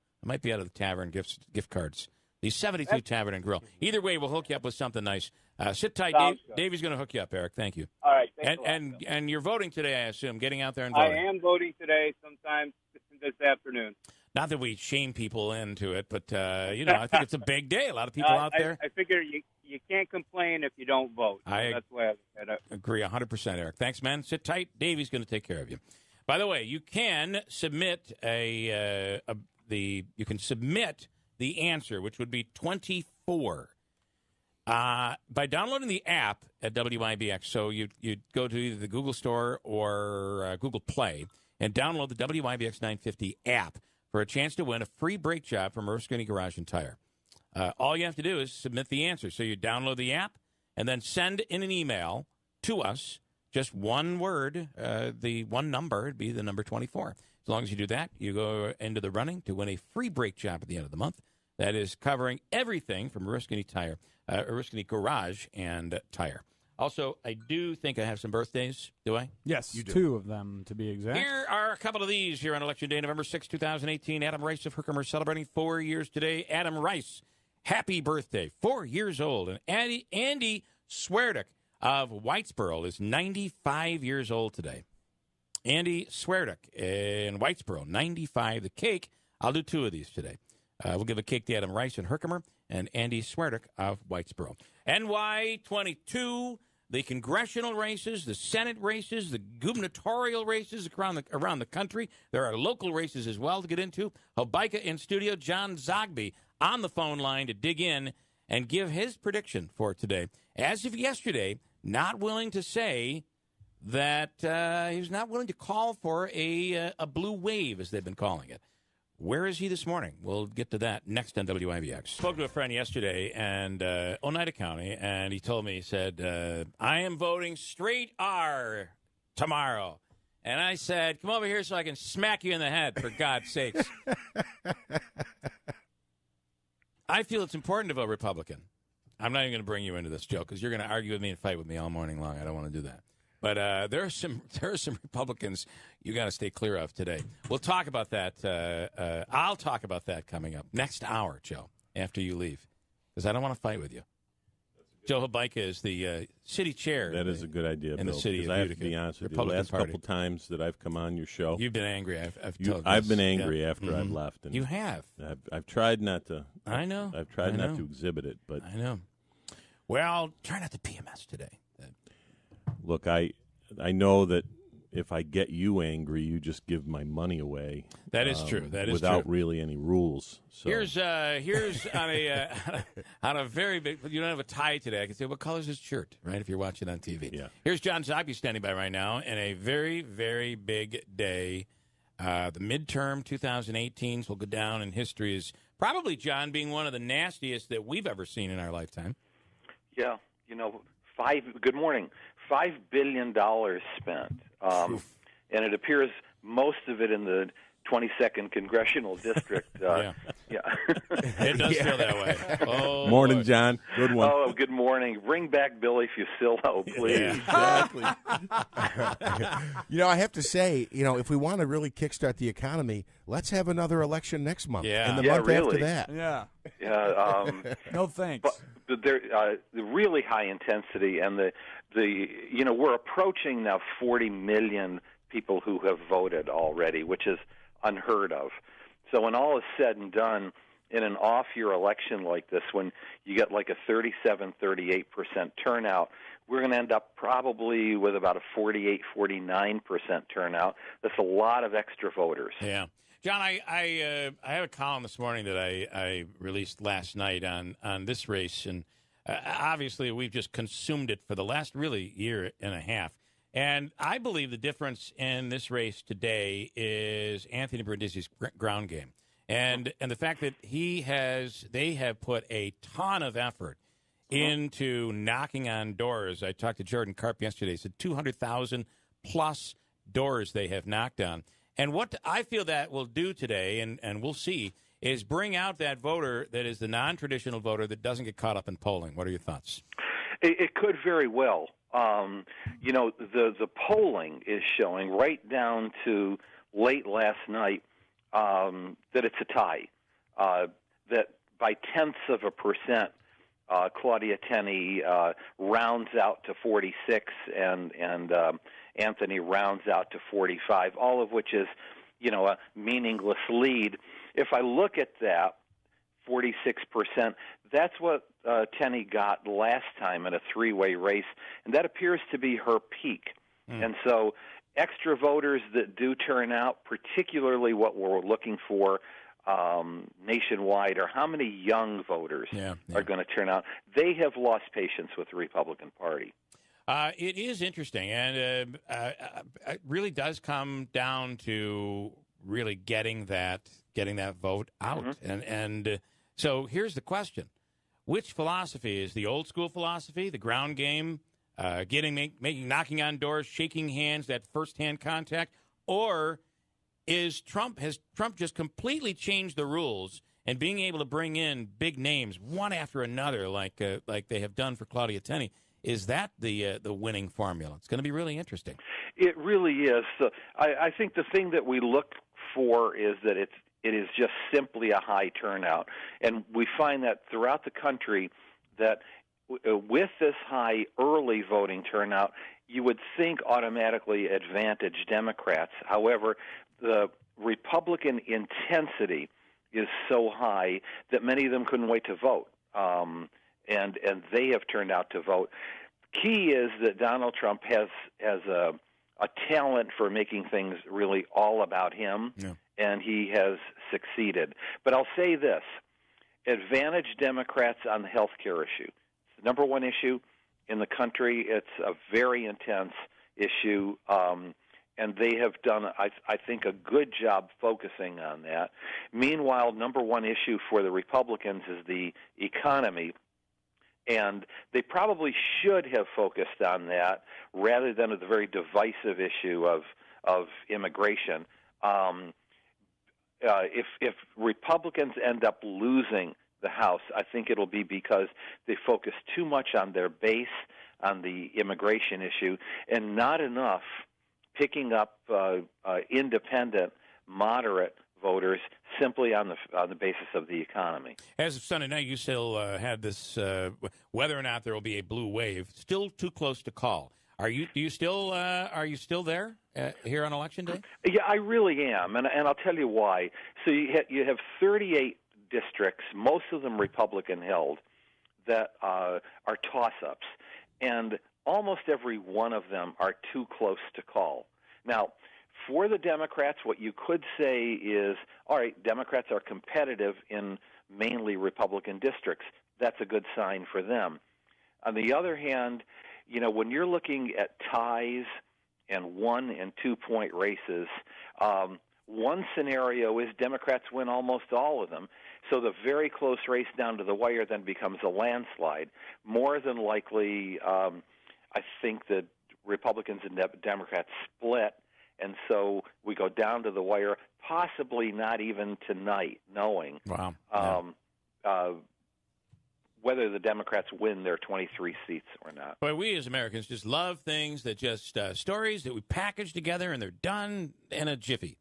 tavern gift cards. The 72 Tavern and Grill. Either way, we'll hook you up with something nice. Sit tight, Dave. Davey's going to hook you up, Eric. Thank you. All right. And you're voting today, I assume, getting out there and voting. I am voting today sometime this afternoon. Not that we shame people into it, but, I think it's a big day. A lot of people out there. I figure you can't complain if you don't vote. That's the way I look at it. Agree 100%, Eric. Thanks, man. Sit tight. Davey's going to take care of you. By the way, you can submit the answer, which would be 24, by downloading the app at WIBX. So you go to either the Google Store or Google Play and download the WIBX 950 app for a chance to win a free brake job from Erskine Garage and Tire. All you have to do is submit the answer. So you download the app and then send in an email to us, just one word, the one number, it'd be the number 24. As long as you do that, you go into the running to win a free brake job at the end of the month. That is covering everything from Erskine Garage and Tire. Also, I do think I have some birthdays. Do I? Yes, you do. 2 of them, to be exact. Here are a couple of these here on Election Day, November 6, 2018. Adam Rice of Herkimer celebrating 4 years today. Adam Rice, happy birthday, 4 years old. And Andy Swerdick of Whitesboro is 95 years old today. Andy Swerdick in Whitesboro, 95. The cake, I'll do 2 of these today. We'll give a cake to Adam Rice in Herkimer and Andy Swerdick of Whitesboro. NY22, the congressional races, the Senate races, the gubernatorial races around the country. There are local races as well to get into. Hobica in studio, John Zogby on the phone line to dig in and give his prediction for today. As of yesterday, not willing to say that he was not willing to call for a blue wave, as they've been calling it. Where is he this morning? We'll get to that next on WIBX. Spoke to a friend yesterday in Oneida County, and he told me, he said, I am voting straight R tomorrow. And I said, come over here so I can smack you in the head, for God's sakes. I feel it's important to vote Republican. I'm not even going to bring you into this, Joe, because you're going to argue with me and fight with me all morning long. I don't want to do that. But there are some Republicans you got to stay clear of today. We'll talk about that. I'll talk about that coming up next hour, Joe, after you leave, because I don't want to fight with you. Joe Habaika is the city chair. That is a good idea, in Bill, the city of I have Utica, to be honest with you. The Republican last Party. couple times that I've come on your show, You've been angry. I've been angry after I've left. And you have. I've tried not to. I know. I've tried not to exhibit it, but I know. Well, try not to PMS today. Look, I know that if I get you angry, you just give my money away. That is true. That is without true. really any rules. So Here's on a very big. You don't have a tie today. I can say, what color is his shirt? Right, if you're watching on TV. Yeah. Here's John Zombie standing by right now, and a very, very big day. The midterm 2018s will go down in history as probably, John, being one of the nastiest that we've ever seen in our lifetime. Yeah, good morning. $5 billion spent, and it appears most of it in the 22nd Congressional District. Yeah. It does feel that way. Oh, morning, boy. John. Good one. Oh, good morning. Bring back Billy Fusillo, please. Yeah, exactly. I have to say, if we want to really kickstart the economy, let's have another election next month. Yeah. And the Yeah, month really. after that. Yeah. Yeah. No thanks. But there, the really high intensity and the we're approaching now 40 million people who have voted already, which is unheard of. So when all is said and done, in an off-year election like this, when you get like a 37-38% turnout, we're going to end up probably with about a 48-49% turnout. That's a lot of extra voters. Yeah. John, I have a column this morning that I released last night on this race, and obviously we've just consumed it for the last really year and a half. And I believe the difference in this race today is Anthony Brindisi's ground game. And the fact that they have put a ton of effort into knocking on doors. I talked to Jordan Karp yesterday. He said 200,000 plus doors they have knocked on. And what I feel that will do today, and we'll see, is bring out that voter that is the non-traditional voter that doesn't get caught up in polling. What are your thoughts? It could very well. The polling is showing right down to late last night that it's a tie. That by tenths of a percent, Claudia Tenney rounds out to 46, and Anthony rounds out to 45. All of which is, a meaningless lead. If I look at that, 46%, that's what Tenney got last time in a three-way race, and that appears to be her peak. And so extra voters that do turn out, particularly what we're looking for nationwide, are how many young voters are going to turn out. They have lost patience with the Republican Party. It is interesting, and it really does come down to really getting that vote out. And so here's the question. Which philosophy is the old school philosophy, the ground game, knocking on doors, shaking hands, that first-hand contact, or has Trump just completely changed the rules and being able to bring in big names one after another like they have done for Claudia Tenney? Is that the winning formula? It's going to be really interesting. It really is. So I think the thing that we look for is that it is just simply a high turnout. And we find that throughout the country that with this high early voting turnout, you would think automatically advantage Democrats. However, the Republican intensity is so high that many of them couldn't wait to vote. And they have turned out to vote. Key is that Donald Trump has a talent for making things really all about him, and he has succeeded. But I'll say this, advantage Democrats on the health care issue. It's the number one issue in the country. It's a very intense issue, and they have done, I think, a good job focusing on that. Meanwhile, number one issue for the Republicans is the economy. And they probably should have focused on that rather than the very divisive issue of immigration. If Republicans end up losing the House, I think it'll be because they focus too much on their base, on the immigration issue, and not enough picking up independent, moderate voters simply on the basis of the economy. As of Sunday night, you still had this whether or not there will be a blue wave. Still too close to call. Are you still there here on Election Day? Yeah, I really am, and I'll tell you why. So you have 38 districts, most of them Republican held, that are toss-ups, and almost every one of them are too close to call. Now, for the Democrats, what you could say is, all right, Democrats are competitive in mainly Republican districts. That's a good sign for them. On the other hand, when you're looking at ties and 1- and 2-point races, one scenario is Democrats win almost all of them. So the very close race down to the wire then becomes a landslide. More than likely, I think that Republicans and Democrats split, and so we go down to the wire, possibly not even tonight, knowing whether the Democrats win their 23 seats or not. But we as Americans just love things that just stories that we package together and they're done in a jiffy.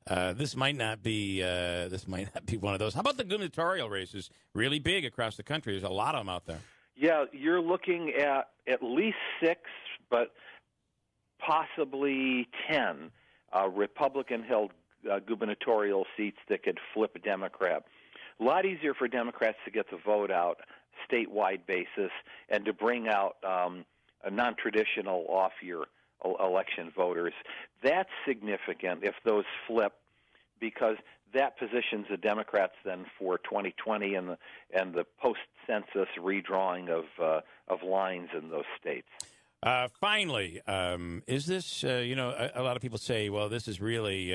This might not be one of those. How about the gubernatorial races? Really big across the country. There's a lot of them out there. Yeah, you're looking at least 6, but possibly 10 Republican-held gubernatorial seats that could flip a Democrat. A lot easier for Democrats to get the vote out statewide basis and to bring out a non-traditional off-year election voters. That's significant if those flip, because that positions the Democrats then for 2020 and the post-census redrawing of lines in those states. Finally, is this a lot of people say, well, this is really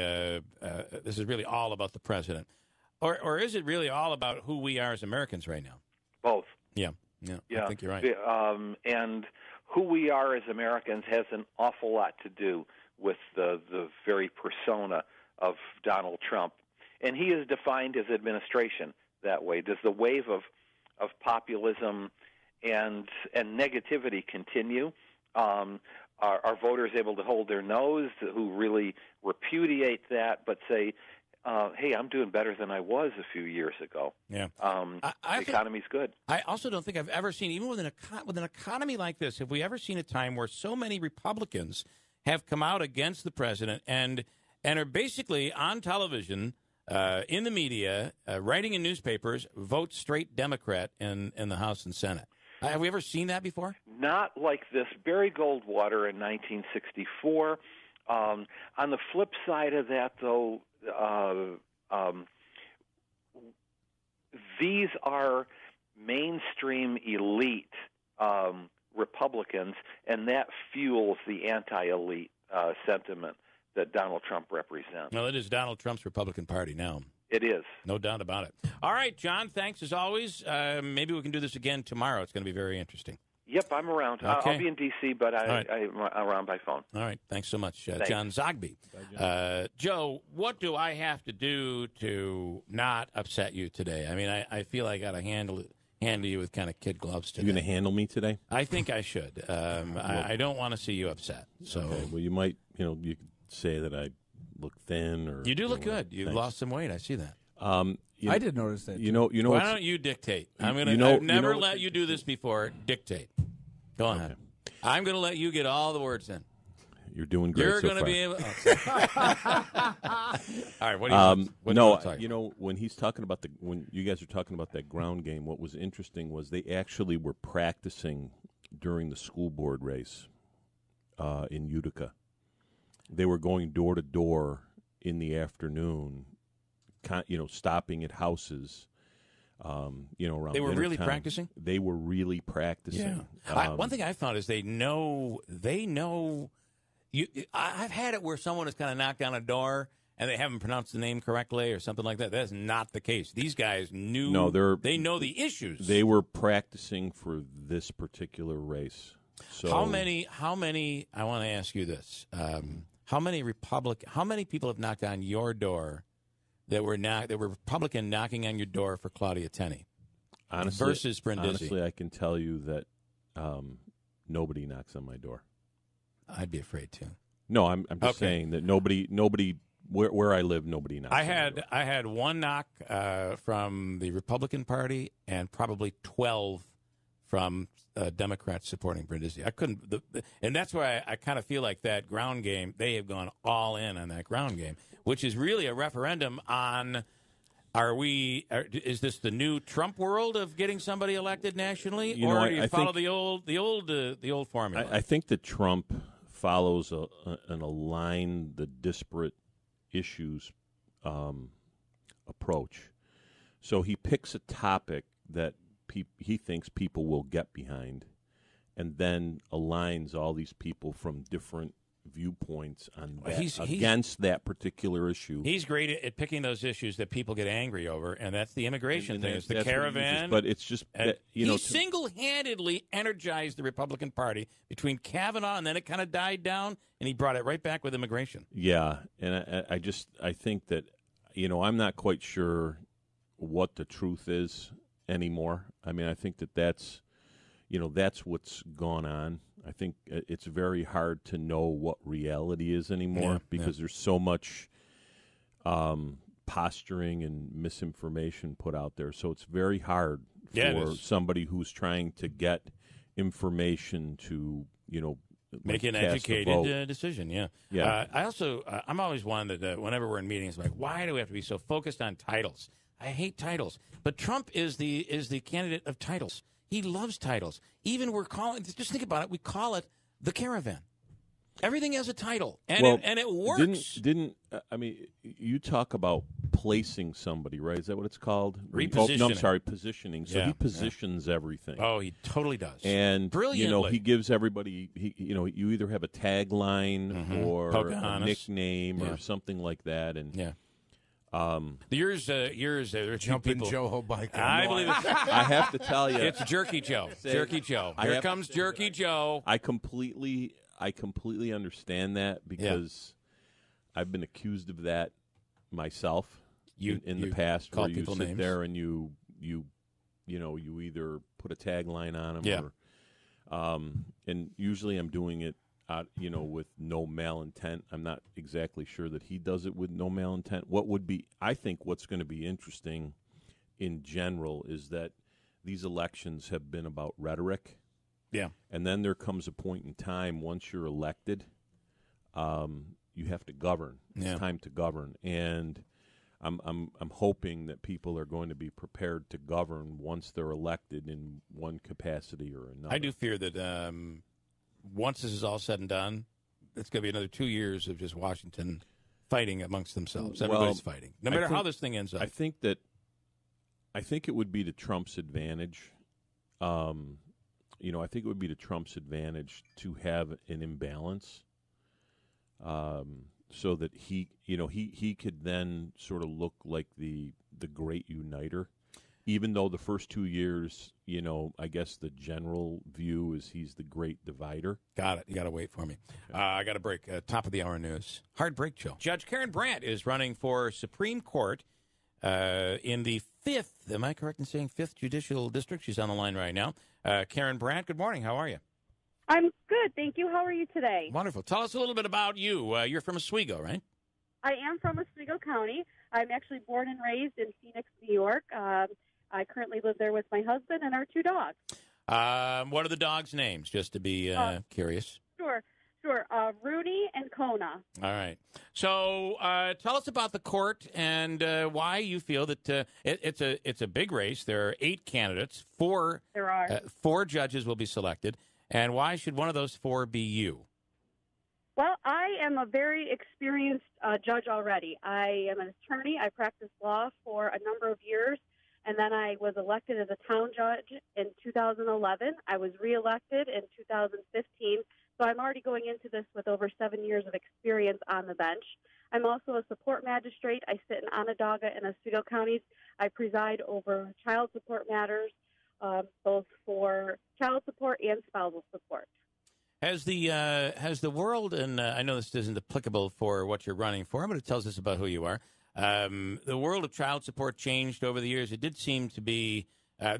all about the president, or is it really all about who we are as Americans right now? Both. Yeah. I think you're right. And who we are as Americans has an awful lot to do with the very persona of Donald Trump. And he has defined his administration that way. Does the wave of populism and negativity continue? Are voters able to hold their nose, who really repudiate that, but say, hey, I'm doing better than I was a few years ago. Yeah. The economy's good. I also don't think I've ever seen, even with an economy like this, have we ever seen a time where so many Republicans have come out against the president and are basically on television, in the media, writing in newspapers, vote straight Democrat in the House and Senate? Have we ever seen that before? Not like this. Barry Goldwater in 1964. On the flip side of that, though, these are mainstream elite Republicans, and that fuels the anti-elite sentiment that Donald Trump represents. Well, it is Donald Trump's Republican Party now. It is. No doubt about it. All right, John, thanks as always. Maybe we can do this again tomorrow. It's going to be very interesting. Yep, I'm around. Okay. I'll be in D.C., but I'm around by phone. All right, thanks so much. Thanks. John Zogby. Joe, what do I have to do to not upset you today? I mean, I feel I got to handle you with kind of kid gloves today. You going to handle me today? I think I should. I don't want to see you upset. So, okay. Well, you might, you could say that I look thin, or you do look good. You've lost some weight. I see that. I did notice that. You know. Why don't you dictate? I've never let you do this before. Dictate. Go on. Okay. I'm going to let you get all the words in. You're doing great. You're going to be able. All right. What do you? What do you want when he's talking about when you guys are talking about that ground game, what was interesting was they actually were practicing during the school board race in Utica. They were going door to door in the afternoon, stopping at houses. Around they were really time. practicing. They were really practicing. Yeah. One thing I found is they know. I've had it where someone has kind of knocked on a door and they haven't pronounced the name correctly or something like that. That's not the case. These guys knew. No, they know the issues. They were practicing for this particular race. So how many? I want to ask you this: how many people have knocked on your door? That were Republican knocking on your door for Claudia Tenney versus Brindisi. Honestly, I can tell you that nobody knocks on my door. I'd be afraid to. No, I'm just saying that nobody Where I live, nobody knocks. I had one knock from the Republican Party and probably 12 from Democrats supporting Brindisi. I couldn't, and that's why I kind of feel like that ground game. They have gone all in on that ground game, which is really a referendum on: is this the new Trump world of getting somebody elected nationally, do you follow the old formula? I think that Trump follows an aligned, the disparate issues approach. So he picks a topic that he thinks people will get behind, and then aligns all these people from different viewpoints on that, against that particular issue. He's great at picking those issues that people get angry over, and that's the immigration thing. It's the caravan. But it's just that, he single-handedly energized the Republican Party between Kavanaugh, and then it kind of died down, and he brought it right back with immigration. Yeah, and I think that, I'm not quite sure what the truth is anymore. I mean, I think that's what's gone on. I think it's very hard to know what reality is anymore because there's so much posturing and misinformation put out there. So it's very hard for somebody who's trying to get information to, make an educated decision. Yeah. I'm always one that whenever we're in meetings, I'm like, why do we have to be so focused on titles? I hate titles, but Trump is the candidate of titles. He loves titles. Even just think about it. We call it the caravan. Everything has a title, and it works. You talk about placing somebody, right? Is that what it's called? Repositioning. I'm sorry, positioning. So he positions everything. Oh, he totally does. And brilliantly, he gives everybody. You either have a tagline or a nickname or something like that, and yours, Jumping Joe Bike. I believe it. I have to tell you, it's Jerky Joe. Jerky Joe. Here comes Jerky Joe. I completely understand that because I've been accused of that myself in the past, where you sit names there and you either put a tagline on them or, and usually I'm doing it with no malintent. I'm not exactly sure that he does it with no malintent. I think what's going to be interesting in general is that these elections have been about rhetoric. Yeah. And then there comes a point in time, once you're elected, you have to govern. It's time to govern. And I'm hoping that people are going to be prepared to govern once they're elected in one capacity or another. I do fear that once this is all said and done, it's going to be another 2 years of just Washington fighting amongst themselves. Everybody's fighting, no matter how this thing ends up. I think it would be to Trump's advantage. I think it would be to Trump's advantage to have an imbalance, so that he could then sort of look like the great uniter. Even though the first 2 years, I guess the general view is he's the great divider. Got it. You got to wait for me. I got a break. Top of the hour news. Hard break, Joe. Judge Karen Brandt is running for Supreme Court in the 5th, am I correct in saying 5th Judicial District? She's on the line right now. Karen Brandt, good morning. How are you? I'm good, thank you. How are you today? Wonderful. Tell us a little bit about you. You're from Oswego, right? I am from Oswego County. I'm actually born and raised in Phoenix, New York. I currently live there with my husband and our 2 dogs. What are the dogs' names, just to be curious? Sure. Rooney and Kona. All right. So tell us about the court and why you feel that it's a big race. There are 8 candidates. 4 judges will be selected. And why should one of those 4 be you? Well, I am a very experienced judge already. I am an attorney. I practiced law for a number of years. And then I was elected as a town judge in 2011. I was reelected in 2015. So I'm already going into this with over 7 years of experience on the bench. I'm also a support magistrate. I sit in Onondaga and Oswego counties. I preside over child support matters, both for child support and spousal support. Has the world, and I know this isn't applicable for what you're running for, but it tells us about who you are. The world of child support changed over the years. It did seem to be,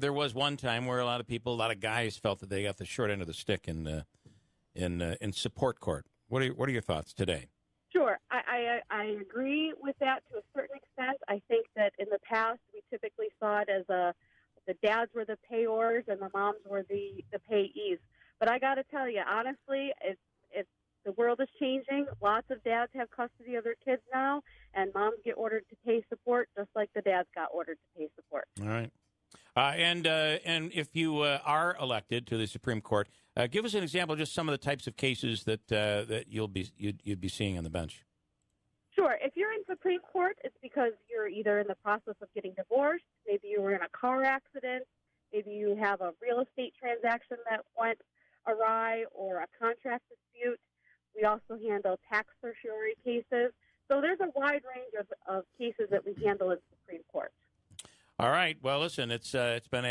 there was one time where a lot of guys felt that they got the short end of the stick in support court. What are your thoughts today? Sure. I agree with that to a certain extent. I think that in the past we typically saw it as the dads were the payors and the moms were the payees. But I got to tell you, honestly, it's the world is changing. Lots of dads have custody of their kids now, and moms get ordered to pay support just like the dads got ordered to pay support. All right. And if you are elected to the Supreme Court, give us an example of just some of the types of cases that you'd be seeing on the bench. Sure. If you're in Supreme Court, it's because you're either in the process of getting divorced, maybe you were in a car accident, maybe you have a real estate transaction that went awry, or a contract dispute. We also handle tax certiorari cases. So there's a wide range of cases that we handle in Supreme Court. All right. Well, listen, it's been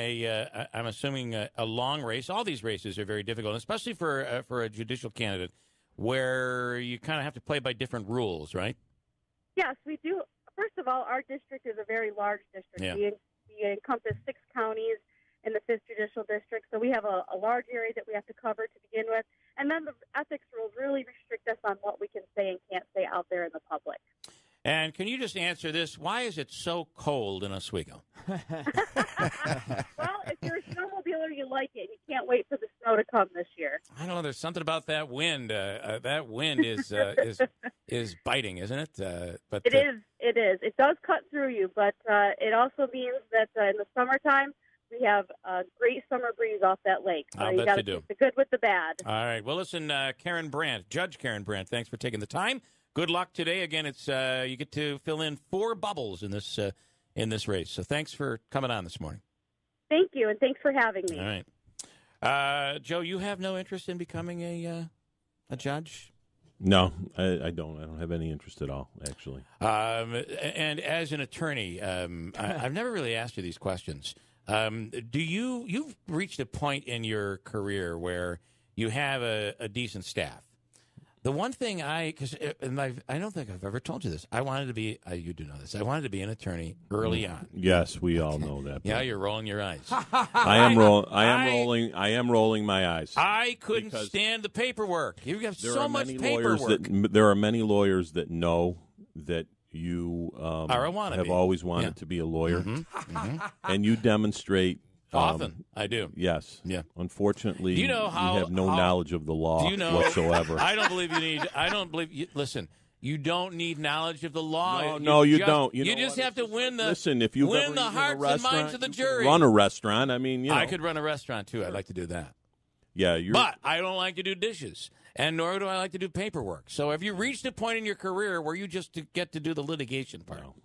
I'm assuming a long race. All these races are very difficult, especially for a judicial candidate, where you kind of have to play by different rules, right? Yes, we do. First of all, our district is a very large district. Yeah. We encompass 6 counties in the 5th Judicial District, so we have a large area that we have to cover to begin with. And then the ethics rules really restrict us on what we can say and can't say out there in the public. And can you just answer this? Why is it so cold in Oswego? Well, if you're a snowmobiler, you like it. You can't wait for the snow to come this year. I don't know. There's something about that wind. That wind is biting, isn't it? But It is. It does cut through you, but it also means that in the summertime, we have a great summer breeze off that lake. So I'll you bet got you to do. take the good with the bad. All right. Well, listen, Karen Brandt, Judge Karen Brandt, thanks for taking the time. Good luck today. Again, it's you get to fill in 4 bubbles in this race. So thanks for coming on this morning. Thank you, and thanks for having me. All right. Joe, you have no interest in becoming a judge? No, I don't. I don't have any interest at all, actually. And as an attorney, I've never really asked you these questions. You've reached a point in your career where you have a decent staff. The one thing I don't think I've ever told you this. I wanted to be, you do know this, I wanted to be an attorney early on. Yes, we all know that. Yeah, you're rolling your eyes. I am rolling my eyes. I couldn't stand the paperwork. You have so much paperwork. There are many lawyers that know that you have always wanted to be a lawyer, and you demonstrate often. I do. Yes. Yeah. Unfortunately, do you know how, you have no knowledge of the law whatsoever. I don't believe you need. I don't believe. Listen, you don't need knowledge of the law. No, you don't. You just have to win the. Listen, if you've win ever the hearts and minds of the jury. Run a restaurant. I mean, I could run a restaurant too. I'd like to do that. Yeah, but I don't like to do dishes, and nor do I like to do paperwork. So, have you reached a point in your career where you just get to do the litigation part? No.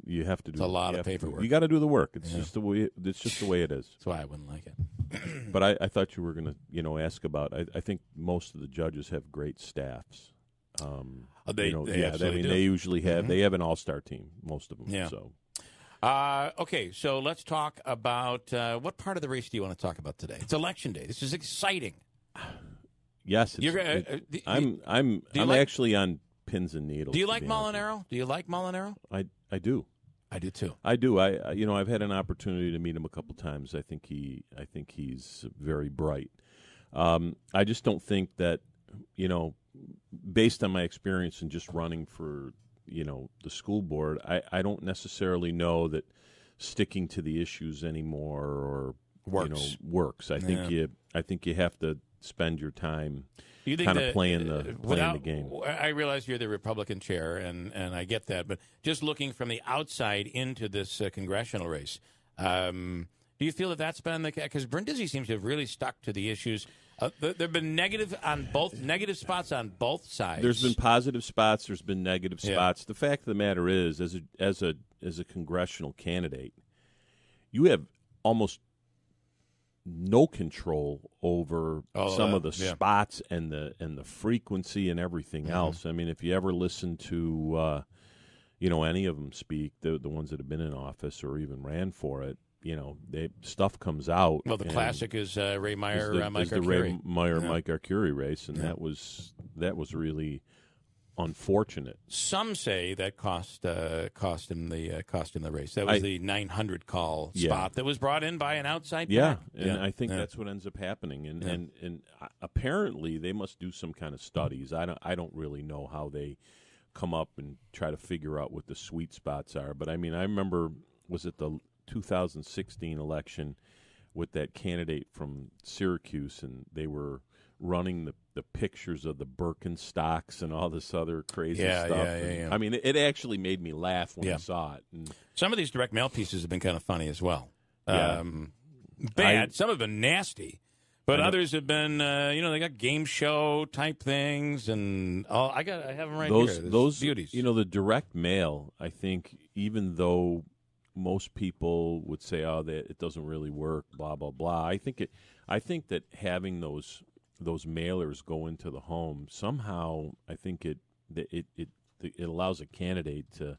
You have to do. It's a lot of paperwork. You got to do the work. It's just the way. It's just the way it is. That's why I wouldn't like it. But I thought you were going to, ask about. I think most of the judges have great staffs. They absolutely do. They usually have. They have an all-star team. Most of them. Yeah. So. Okay, so let's talk about what part of the race do you want to talk about today? It's Election Day. This is exciting. Yes, I'm actually on pins and needles. Do you like Molinaro? Do you like Molinaro? I do. I do too. I do. I've had an opportunity to meet him a couple times. I think he's very bright. I just don't think that, based on my experience in just running for, the school board, I don't necessarily know that sticking to the issues anymore or works. I think you have to spend your time kind of playing the game. I realize you're the Republican chair, and I get that, but just looking from the outside into this congressional race, do you feel that that's been the case? Because Brindisi seems to have really stuck to the issues. There have been negative spots on both sides. There's been positive spots. There's been negative spots. The fact of the matter is, as a congressional candidate, you have almost no control over some of the spots and the frequency and everything else. I mean, if you ever listen to any of them speak, the ones that have been in office or even ran for it, stuff comes out. Well, the classic is Ray Meyer, Mike Arcuri. The Ray Meyer, Mike Arcuri race, and that was really unfortunate. Some say that cost him the race. That was the 900 call spot that was brought in by an outside PAC. I think that's what ends up happening. And apparently they must do some kind of studies. I don't really know how they come up and try to figure out what the sweet spots are. But, I mean, I remember, was it the 2016 election with that candidate from Syracuse, and they were running the pictures of the Birkenstocks and all this other crazy stuff. Yeah. I mean, it actually made me laugh when I saw it. And some of these direct mail pieces have been kind of funny as well. Yeah. Bad. Some have been nasty. But others have been, they got game show type things, and I have them right here. Those beauties. The direct mail, I think, even though most people would say, "Oh, that it doesn't really work," blah blah blah. I think that having those mailers go into the home somehow, I think it allows a candidate to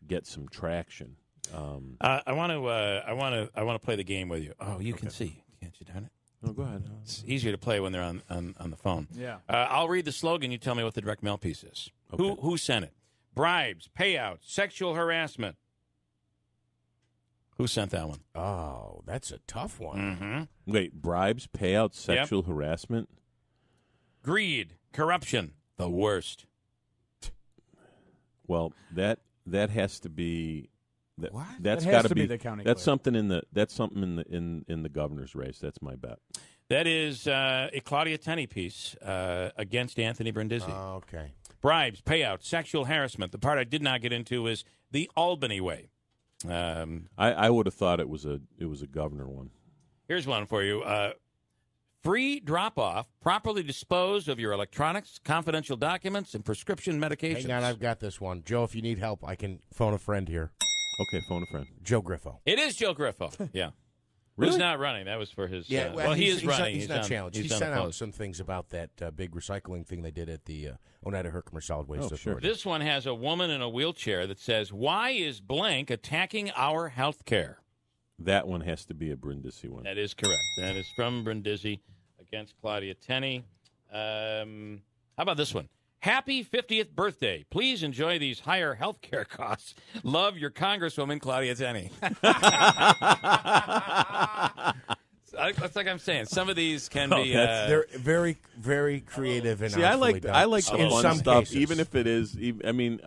get some traction. I want to play the game with you. Oh, you can see, can't you? Darn it! Oh, go ahead. It's easier to play when they're on the phone. Yeah. I'll read the slogan. You tell me what the direct mail piece is. Okay. Who sent it? Bribes, payouts, sexual harassment. Who sent that one? Oh, that's a tough one. Mm-hmm. Wait, bribes, payouts, sexual harassment? Greed, corruption, the worst. Well, that has to be what? That's got to be the county that's clerk. something in the governor's race. That's my bet. That is a Claudia Tenney piece against Anthony Brindisi. Oh, okay. Bribes, payouts, sexual harassment. The part I did not get into is the Albany way. I would have thought it was a governor one. Here's one for you. Free drop-off, properly dispose of your electronics, confidential documents, and prescription medications. Hang on, I've got this one. Joe, if you need help, I can phone a friend here. Okay, phone a friend. Joe Griffo. It is Joe Griffo. Yeah. Really? Who's not running? That was for his... Yeah, he is running. He's not challenged. He sent out unopposed. some things about that big recycling thing they did at the Oneida Herkimer Solid Waste Authority. This one has a woman in a wheelchair that says, "Why is blank attacking our health care?" That one has to be a Brindisi one. That is correct. That is from Brindisi against Claudia Tenney. How about this one? Happy 50th birthday. Please enjoy these higher health care costs. Love your Congresswoman, Claudia Tenney. That's like I'm saying. Some of these can be... they're very, very creative and I like done. the fun stuff, cases. even if it is... I mean,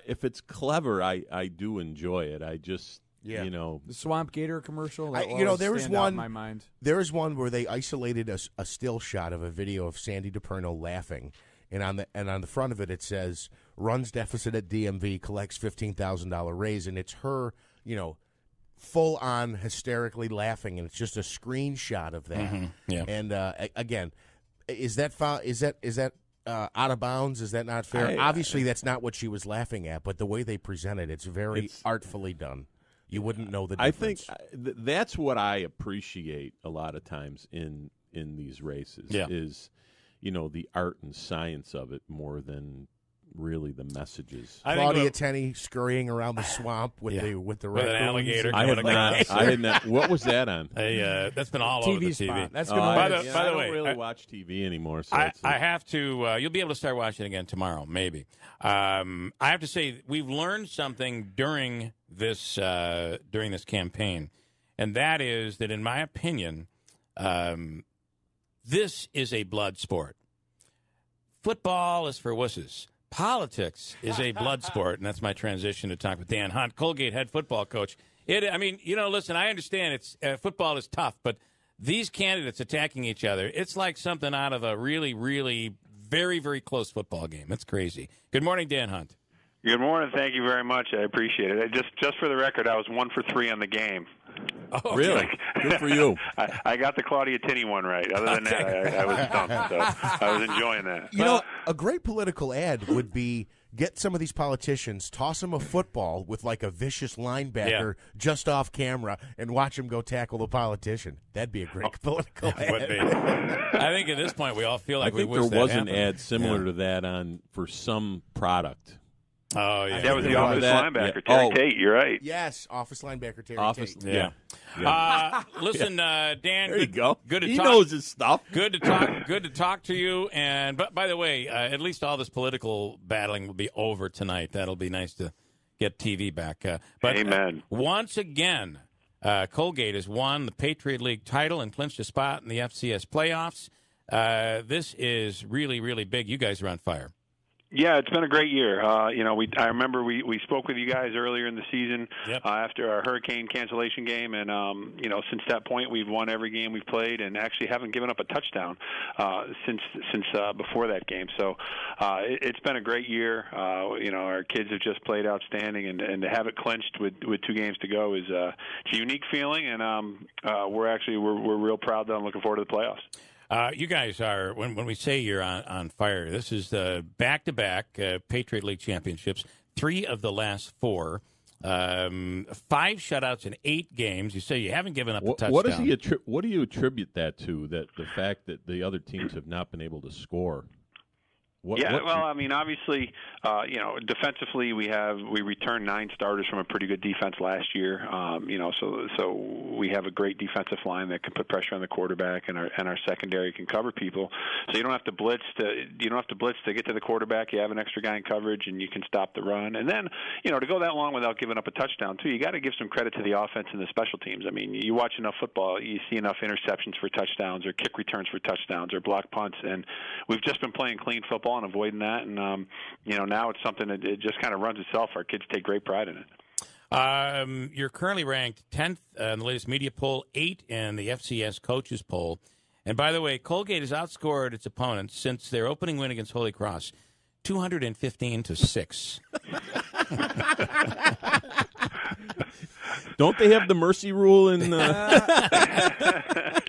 if it's clever, I do enjoy it. I just... Yeah. The Swamp Gator commercial. There was one. In my mind. There was one where they isolated a still shot of a video of Sandy DePerno laughing, and on the front of it it says runs deficit at DMV, collects $15,000 raise, and it's her, full on hysterically laughing, and it's just a screenshot of that. Mm-hmm. Yeah. And again, is that out of bounds? Is that not fair? Obviously, that's not what she was laughing at, but the way they present it, it's very artfully done. You wouldn't know the difference. I think that's what I appreciate a lot of times in these races is, the art and science of it more than really the messages. Claudia Tenney scurrying around the swamp with the an alligator. I had not. What was that on? That's been all TV over the spot. TV. That's good. By the I way, don't really watch TV anymore. So I have to. You'll be able to start watching again tomorrow, maybe. I have to say we've learned something during this campaign, and that is that, in my opinion, this is a blood sport. Football is for wusses. Politics is a blood sport, and that's my transition to talk with Dan Hunt, Colgate head football coach. Listen, I understand football is tough, but these candidates attacking each other, it's like something out of a really, really very, very close football game. It's crazy. Good morning, Dan Hunt. Good morning. Thank you very much. I appreciate it. Just for the record, I was 1 for 3 on the game. Oh, really? Good for you. I got the Claudia Tenney one right. Other than that, I was stumped. So I was enjoying that. A great political ad would be get some of these politicians, toss them a football with like a vicious linebacker just off camera, and watch them go tackle the politician. That'd be a great political ad. Would be. I think at this point we all feel like I think we wish there was that an ad similar to that for some product. Oh, yeah. That was the office linebacker, Terry Tate. You're right. Yes, office linebacker Terry Tate. Yeah. Listen, Dan. There you go. Good to he talk. knows his stuff. Good to talk. Good to talk to you. And by the way, at least all this political battling will be over tonight. That'll be nice to get TV back. Amen. Once again, Colgate has won the Patriot League title and clinched a spot in the FCS playoffs. This is really, really big. You guys are on fire. Yeah, it's been a great year. I remember we spoke with you guys earlier in the season after our hurricane cancellation game, and since that point we've won every game we've played, and actually haven't given up a touchdown since before that game. So it's been a great year. Our kids have just played outstanding, and to have it clinched with 2 games to go is it's a unique feeling, and we're real proud that I'm looking forward to the playoffs. You guys are, when we say you're on fire, this is the back-to-back Patriot League championships, 3 of the last 4, 5 shutouts in 8 games. You say you haven't given up a touchdown. What do you attribute that to, that the fact that the other teams have not been able to score? Obviously, defensively we returned 9 starters from a pretty good defense last year. So we have a great defensive line that can put pressure on the quarterback, and our secondary can cover people. So you don't have to blitz to get to the quarterback. You have an extra guy in coverage, and you can stop the run. And then, to go that long without giving up a touchdown too, you got to give some credit to the offense and the special teams. I mean, you watch enough football, you see enough interceptions for touchdowns, or kick returns for touchdowns, or block punts, and we've just been playing clean football and avoiding that, and now it's something that it just kind of runs itself. Our kids take great pride in it. You're currently ranked 10th in the latest media poll, 8 in the FCS coaches poll. And by the way, Colgate has outscored its opponents since their opening win against Holy Cross, 215-6. Don't they have the mercy rule in?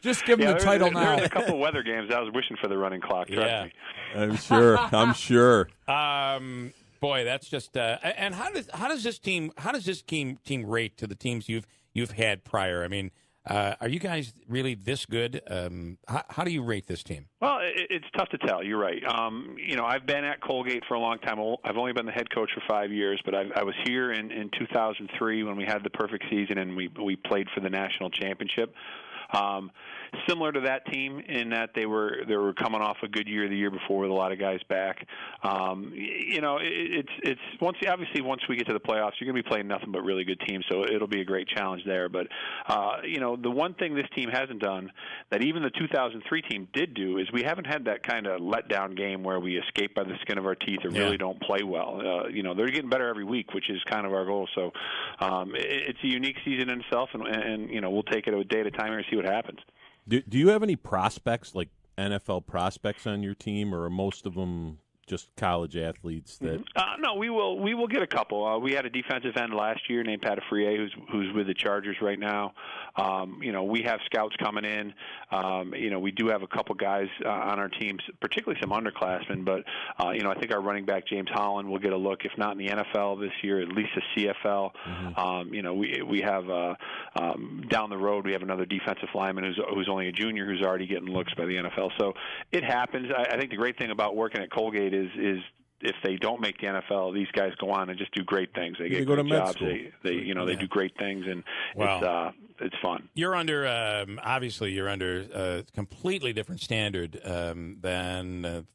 Just give them the title now. There's a couple of weather games. I was wishing for the running clock. Trust me. I'm sure. Boy, that's just. And how does this team rate to the teams you've had prior? I mean, are you guys really this good? How do you rate this team? Well, it's tough to tell. You're right. I've been at Colgate for a long time. I've only been the head coach for 5 years, but I was here in 2003 when we had the perfect season and we played for the national championship. Similar to that team in that they were coming off a good year the year before with a lot of guys back. It's once we get to the playoffs, you're going to be playing nothing but really good teams, so it'll be a great challenge there. But the one thing this team hasn't done that even the 2003 team did do is we haven't had that kind of letdown game where we escape by the skin of our teeth or really don't play well. They're getting better every week, which is kind of our goal. So it's a unique season in itself, and we'll take it a day at a time and see what happens. Do you have any prospects, like NFL prospects, on your team, or are most of them just college athletes? That No, we will get a couple. We had a defensive end last year named Patafrier, who's with the Chargers right now. We have scouts coming in. We do have a couple guys on our teams, particularly some underclassmen. But I think our running back James Holland will get a look, if not in the NFL this year, at least a CFL. Mm-hmm. We have down the road we have another defensive lineman who's only a junior who's already getting looks by the NFL. So it happens. I think the great thing about working at Colgate is if they don't make the NFL, these guys go on and just do great things. They get go to great med jobs. school. They do great things, and it's fun. You're under obviously you're under a completely different standard than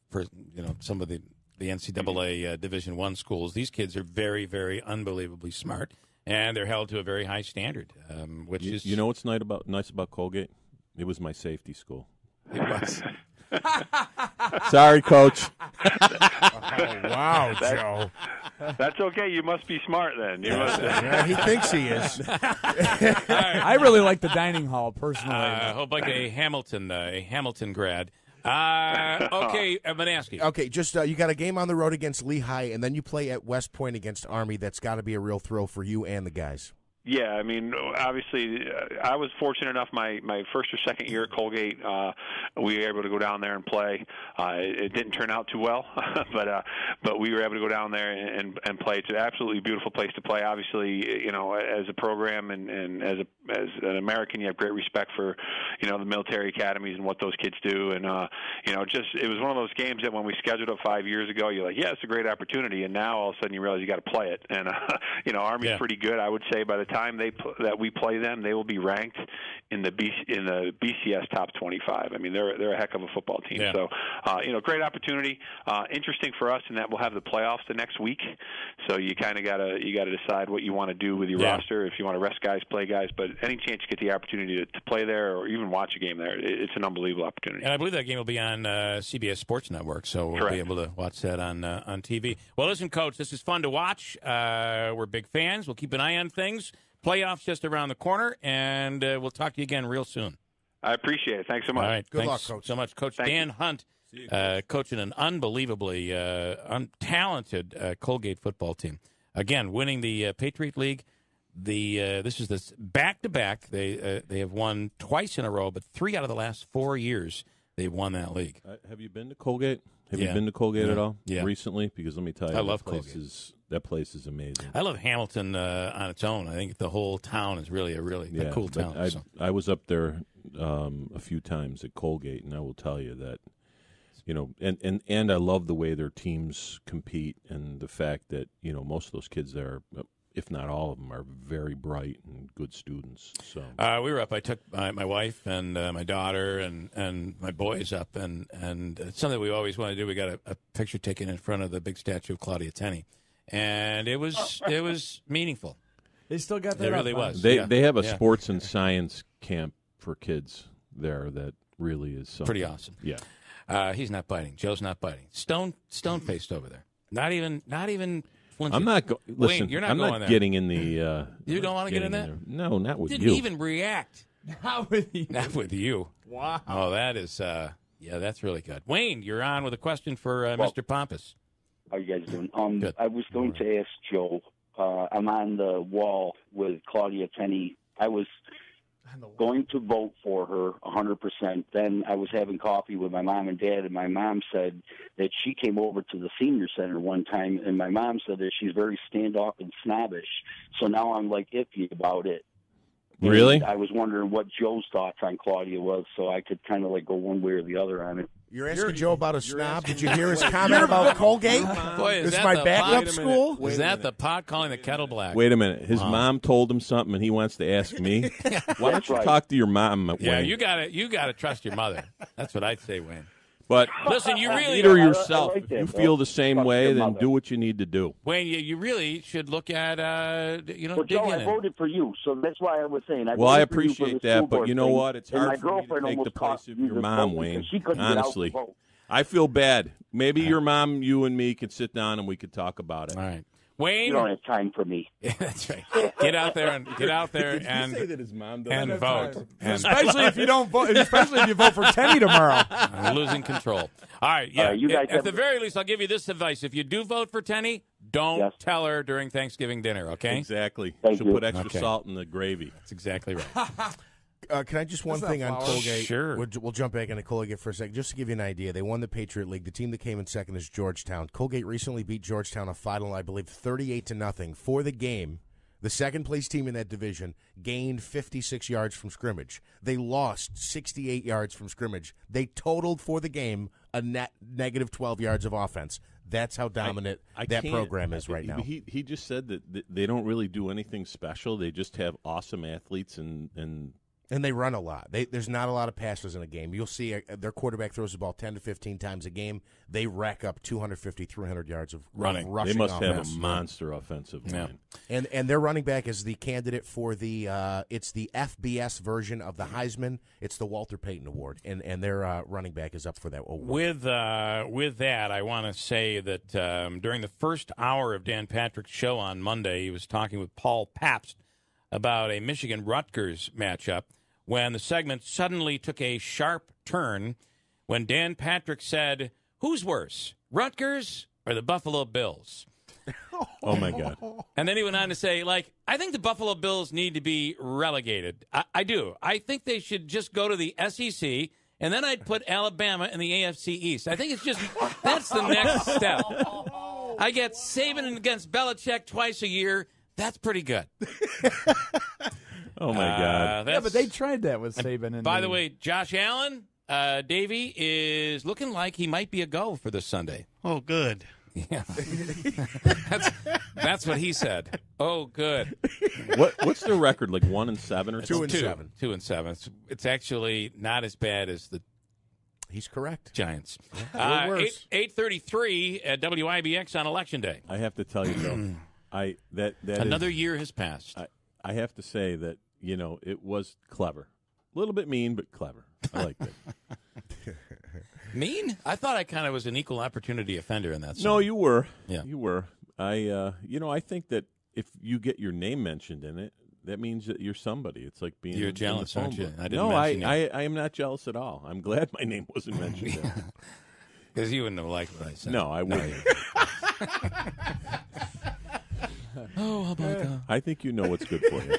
some of the NCAA Division I schools. These kids are very, very unbelievably smart, and they're held to a very high standard. Which is what's nice about Colgate? It was my safety school. It was. Sorry, Coach. Wow, Joe. That's okay. You must be smart then. Yeah, he thinks he is. I really like the dining hall personally. I hope like a Hamilton grad. Okay, Manaski. Okay, just you got a game on the road against Lehigh, and then you play at West Point against Army. That's got to be a real thrill for you and the guys. Yeah, I mean, obviously, I was fortunate enough my first or second year at Colgate, we were able to go down there and play. It didn't turn out too well, but we were able to go down there and play. It's an absolutely beautiful place to play. Obviously, as a program and as an American, you have great respect for, the military academies and what those kids do. And, it was one of those games that when we scheduled it 5 years ago, you're like, yeah, it's a great opportunity. And now all of a sudden you realize you got to play it. And, Army's pretty good, I would say, by the time that we play them, they will be ranked in the BCS top 25. I mean, they're a heck of a football team. Yeah. So, great opportunity. Interesting for us in that we'll have the playoffs the next week. So you kind of gotta decide what you want to do with your roster. If you want to rest guys, play guys, but any chance you get the opportunity to play there or even watch a game there, it's an unbelievable opportunity. And I believe that game will be on CBS Sports Network, so we'll be able to watch that on TV. Well, listen, Coach, this is fun to watch. We're big fans. We'll keep an eye on things. Playoffs just around the corner, and we'll talk to you again real soon. I appreciate it. Thanks so much. All right. Good luck, Thanks Coach. so much, Coach Dan Hunt, coaching an unbelievably talented Colgate football team. Again, winning the Patriot League. This is the back-to-back. They have won twice in a row, but 3 out of the last 4 years they've won that league. Have you been to Colgate? Have you been to Colgate at all recently? Because let me tell you, I love Colgate. That place is amazing. I love Hamilton on its own. I think the whole town is really a cool town. I was up there a few times at Colgate, and I will tell you that, and I love the way their teams compete and the fact that, most of those kids there, if not all of them, are very bright and good students. So we were up. I took my wife and my daughter and my boys up, and it's something we always want to do. We got a picture taken in front of the big statue of Claudia Tenney, and it was meaningful. They still got that. It really was. They have a sports and science camp for kids there that really is something. Pretty awesome. Yeah. He's not biting. Joe's not biting. Stone faced over there. Not even. I'm not. Listen, Wayne, you're not I'm going not there. getting in the. You don't want to get in that? There. No, not with Didn't you. even react. Not with you. Not with you. Wow. Oh, that is. That's really good. Wayne, you're on with a question for Mr. Pompous. How you guys doing? Good. I was going to ask Joe. I'm on the wall with Claudia Tenney. I was going to vote for her 100%. Then I was having coffee with my mom and dad, and my mom said that she came over to the senior center one time, and my mom said that she's very standoff and snobbish. So now I'm like iffy about it. Really? And I was wondering what Joe's thoughts on Claudia was, so I could kind of like go one way or the other on it. You're asking Joe about a snob? Did you hear his comment about Colgate? Boy, This is my backup school? Is that the pot calling the kettle black? Wait a minute. His mom told him something, and he wants to ask me. Why don't you talk to your mom, Yeah, Wayne? you got to trust your mother. That's what I'd say, Wayne. But listen, you really leader yourself. I like If that, you though. feel the same Trust way, your then mother. do what you need to do. Wayne, you really should look at Well, digging Joe, I in. voted for you, so that's why I was saying. Well, I voted for you for appreciate the that, school but board you know thing, what? It's and hard my for me to girlfriend take the almost place cost of me your the mom, vote Wayne. because she couldn't get out Honestly, to vote. I feel bad. Maybe your mom, you, and me could sit down and we could talk about it. All right, Wayne. You don't have time for me. That's right. Get out there and Did and you say that his mom and doesn't vote. And Especially if you don't vote. Especially if you vote for Tenney tomorrow. I'm losing control. All right, yeah. You guys At the very least, I'll give you this advice: if you do vote for Tenney, don't tell her during Thanksgiving dinner. Okay? Exactly. Thank She'll you. put extra Okay. salt in the gravy. That's exactly right. Can I just one That's thing not on flowers. Colgate? Sure. We'll jump back into Colgate for a second, just to give you an idea. They won the Patriot League. The team that came in second is Georgetown. Colgate recently beat Georgetown a final, I believe, 38-0 for the game. The second place team in that division gained 56 yards from scrimmage. They lost 68 yards from scrimmage. They totaled for the game a net negative 12 yards of offense. That's how dominant that program is right now. He just said that they don't really do anything special. They just have awesome athletes and they run a lot. There's not a lot of passes in a game. You'll see their quarterback throws the ball 10 to 15 times a game. They rack up 250, 300 yards of Running. rushing they must offense. have a monster offensive line. And their running back is the candidate for it's the FBS version of the Heisman. It's the Walter Payton Award, and their running back is up for that award. With that, I want to say that during the first hour of Dan Patrick's show on Monday, he was talking with Paul Pabst about a Michigan-Rutgers matchup when the segment suddenly took a sharp turn when Dan Patrick said, "Who's worse, Rutgers or the Buffalo Bills?" Oh, my God. And then he went on to say, I think the Buffalo Bills need to be relegated. I do. I think they should just go to the SEC, and then I'd put Alabama in the AFC East. I think it's just that's the next step. I get Saban against Belichick twice a year. That's pretty good. Oh, my God. Yeah, but they tried that with Saban. And by the way, Josh Allen, Davey, is looking like he might be a go for this Sunday. Oh, good. Yeah. That's what he said. Oh, good. What's the record? Like 1-7 or 2-7? 2-7. It's actually not as bad as the. He's correct. Giants. They're worse. 8:33 at WIBX on Election Day. I have to tell you, Joe, that another year has passed. I have to say that it was clever, a little bit mean, but clever. I liked it. Mean? I thought I kind of was an equal opportunity offender in that song. No, you were. Yeah, you were. I think that if you get your name mentioned in it, that means that you're somebody. It's like being. You're jealous, aren't you? I am not jealous at all. I'm glad my name wasn't mentioned. Because you wouldn't have liked what I said. No, I wouldn't. Oh, how about that? I think you know what's good for you.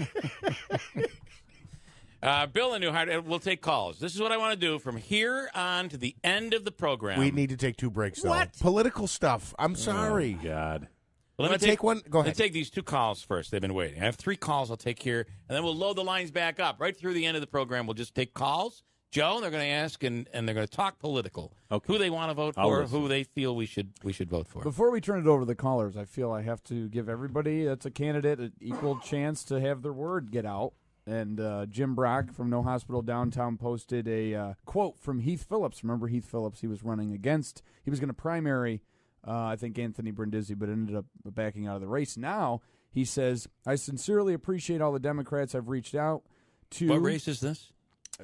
Bill in New Hartford, we'll take calls. This is what I want to do from here on to the end of the program. We need to take 2 breaks, though. What? Political stuff. I'm sorry. Oh, God. Well, let me take one. Go ahead. Let's take these 2 calls first. They've been waiting. I have 3 calls I'll take here, and then we'll load the lines back up. Right through the end of the program, we'll just take calls. Joe, they're going to ask, and they're going to talk political. Okay. Who they want to vote for, who they feel we should vote for. Before we turn it over to the callers, I feel I have to give everybody that's a candidate an equal chance to have their word get out. And Jim Brock from No Hospital Downtown posted a quote from Heath Phillips. Remember Heath Phillips? He was running against. He was going to primary, I think, Anthony Brindisi, but ended up backing out of the race. Now he says, "I sincerely appreciate all the Democrats I've reached out to." What race is this?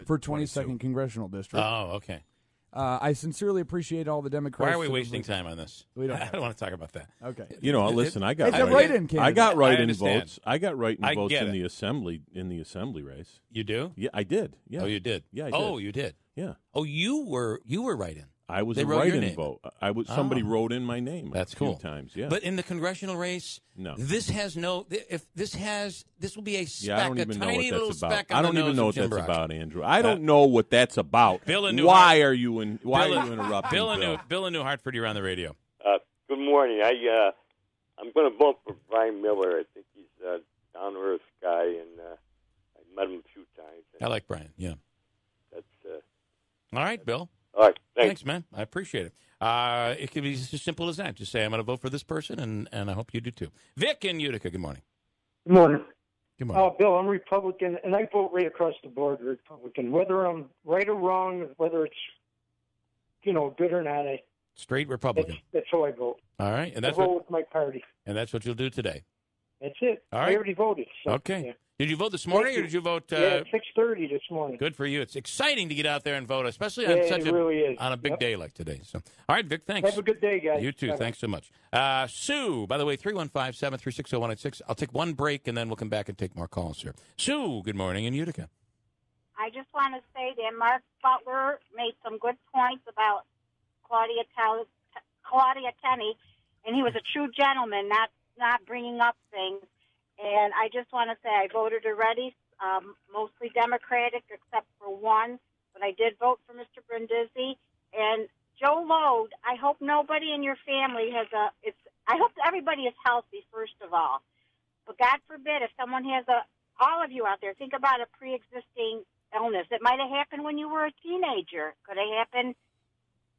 For 22nd Congressional District. Oh, okay. I sincerely appreciate all the Democrats. Why are we wasting time on this? We don't. I don't want to talk about that. Okay. Listen, I got it's a write-in candidate. I got write-in understand. votes. I got write-in votes get in it. the assembly race. You do? Yeah, I did. Yeah. Oh, you did? Yeah, I did. Oh, you did? Yeah. Oh, you were write-in. I was They a wrote your write-in name. vote. Somebody wrote in my name. That's a few cool. times, yeah. But in the congressional race, no. This has no. This will be a speck, Yeah, I don't even a know tiny what little that's about. speck on I don't the even nose know of what Jim that's Brock. about, Andrew. I don't know what that's about. Bill in New Why Hart- are you interrupting? Bill in New Hartford, you're on the radio. Good morning. I'm going to vote for Brian Miller. I think he's a down-to-earth guy, and I met him a few times. I like Brian. Yeah. That's all right, Bill. All right. Thanks, man. I appreciate it. It can be just as simple as that. Just say I'm going to vote for this person, and I hope you do too. Vic in Utica. Good morning. Good morning. Good morning. Bill, I'm Republican, and I vote right across the board Republican. Whether I'm right or wrong, whether it's good or not, Straight Republican. That's how I vote. All right, and I that's vote with my party. And that's what you'll do today. That's it. All right. I already voted. So, Okay. yeah. Did you vote this morning, or did you vote? Yeah, 6:30 this morning. Good for you. It's exciting to get out there and vote, especially Yeah, on it really is. on a big day like today. So, all right, Vic. Thanks. Have a good day, guys. You too. Bye-bye. Thanks so much. Sue, by the way, 315-736-0186. I'll take one break, and then we'll come back and take more calls here. Sue, good morning in Utica. I just want to say that Mark Butler made some good points about Claudia Tenney, and he was a true gentleman, not bringing up things. And I just want to say I voted already, mostly Democratic except for one, but I did vote for Mr. Brindisi. And Joe Lode, I hope nobody in your family I hope everybody is healthy, first of all. But God forbid, if someone has all of you out there, think about a pre-existing illness. It might have happened when you were a teenager. Could have happened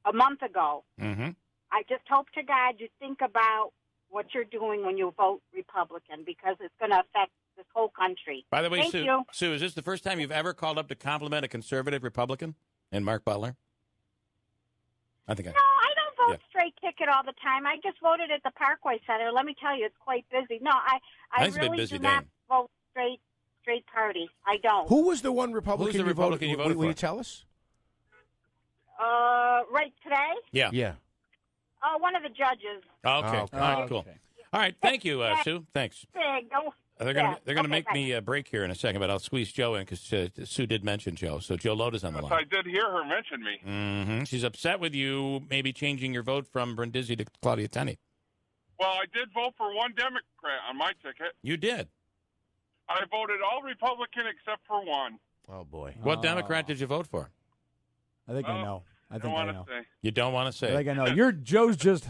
a month ago. Mm-hmm. I just hope to God you think about what you're doing when you vote Republican, because it's going to affect this whole country. By the way, Thank you. Sue, is this the first time you've ever called up to compliment a conservative Republican and Mark Butler? I think No, I don't vote straight ticket all the time. I just voted at the Parkway Center. Let me tell you, it's quite busy. No, I It's been really busy do day. not vote straight party. I don't. Who was the one Republican, Who's the Republican you voted Will you for? tell us? Right today? Yeah. One of the judges. Okay. All right, cool. All right, thank you, Sue. Thanks. Big. Oh, They're going to make me break here in a second, but I'll squeeze Joe in because Sue did mention Joe. So Joe Lode is on the line. I did hear her mention me. Mm-hmm. She's upset with you maybe changing your vote from Brindisi to Claudia Tenney. Well, I did vote for one Democrat on my ticket. You did? I voted all Republican except for one. Oh, boy. What Democrat did you vote for? I think I know. I think I know. You don't want to say? I think I know. Joe's just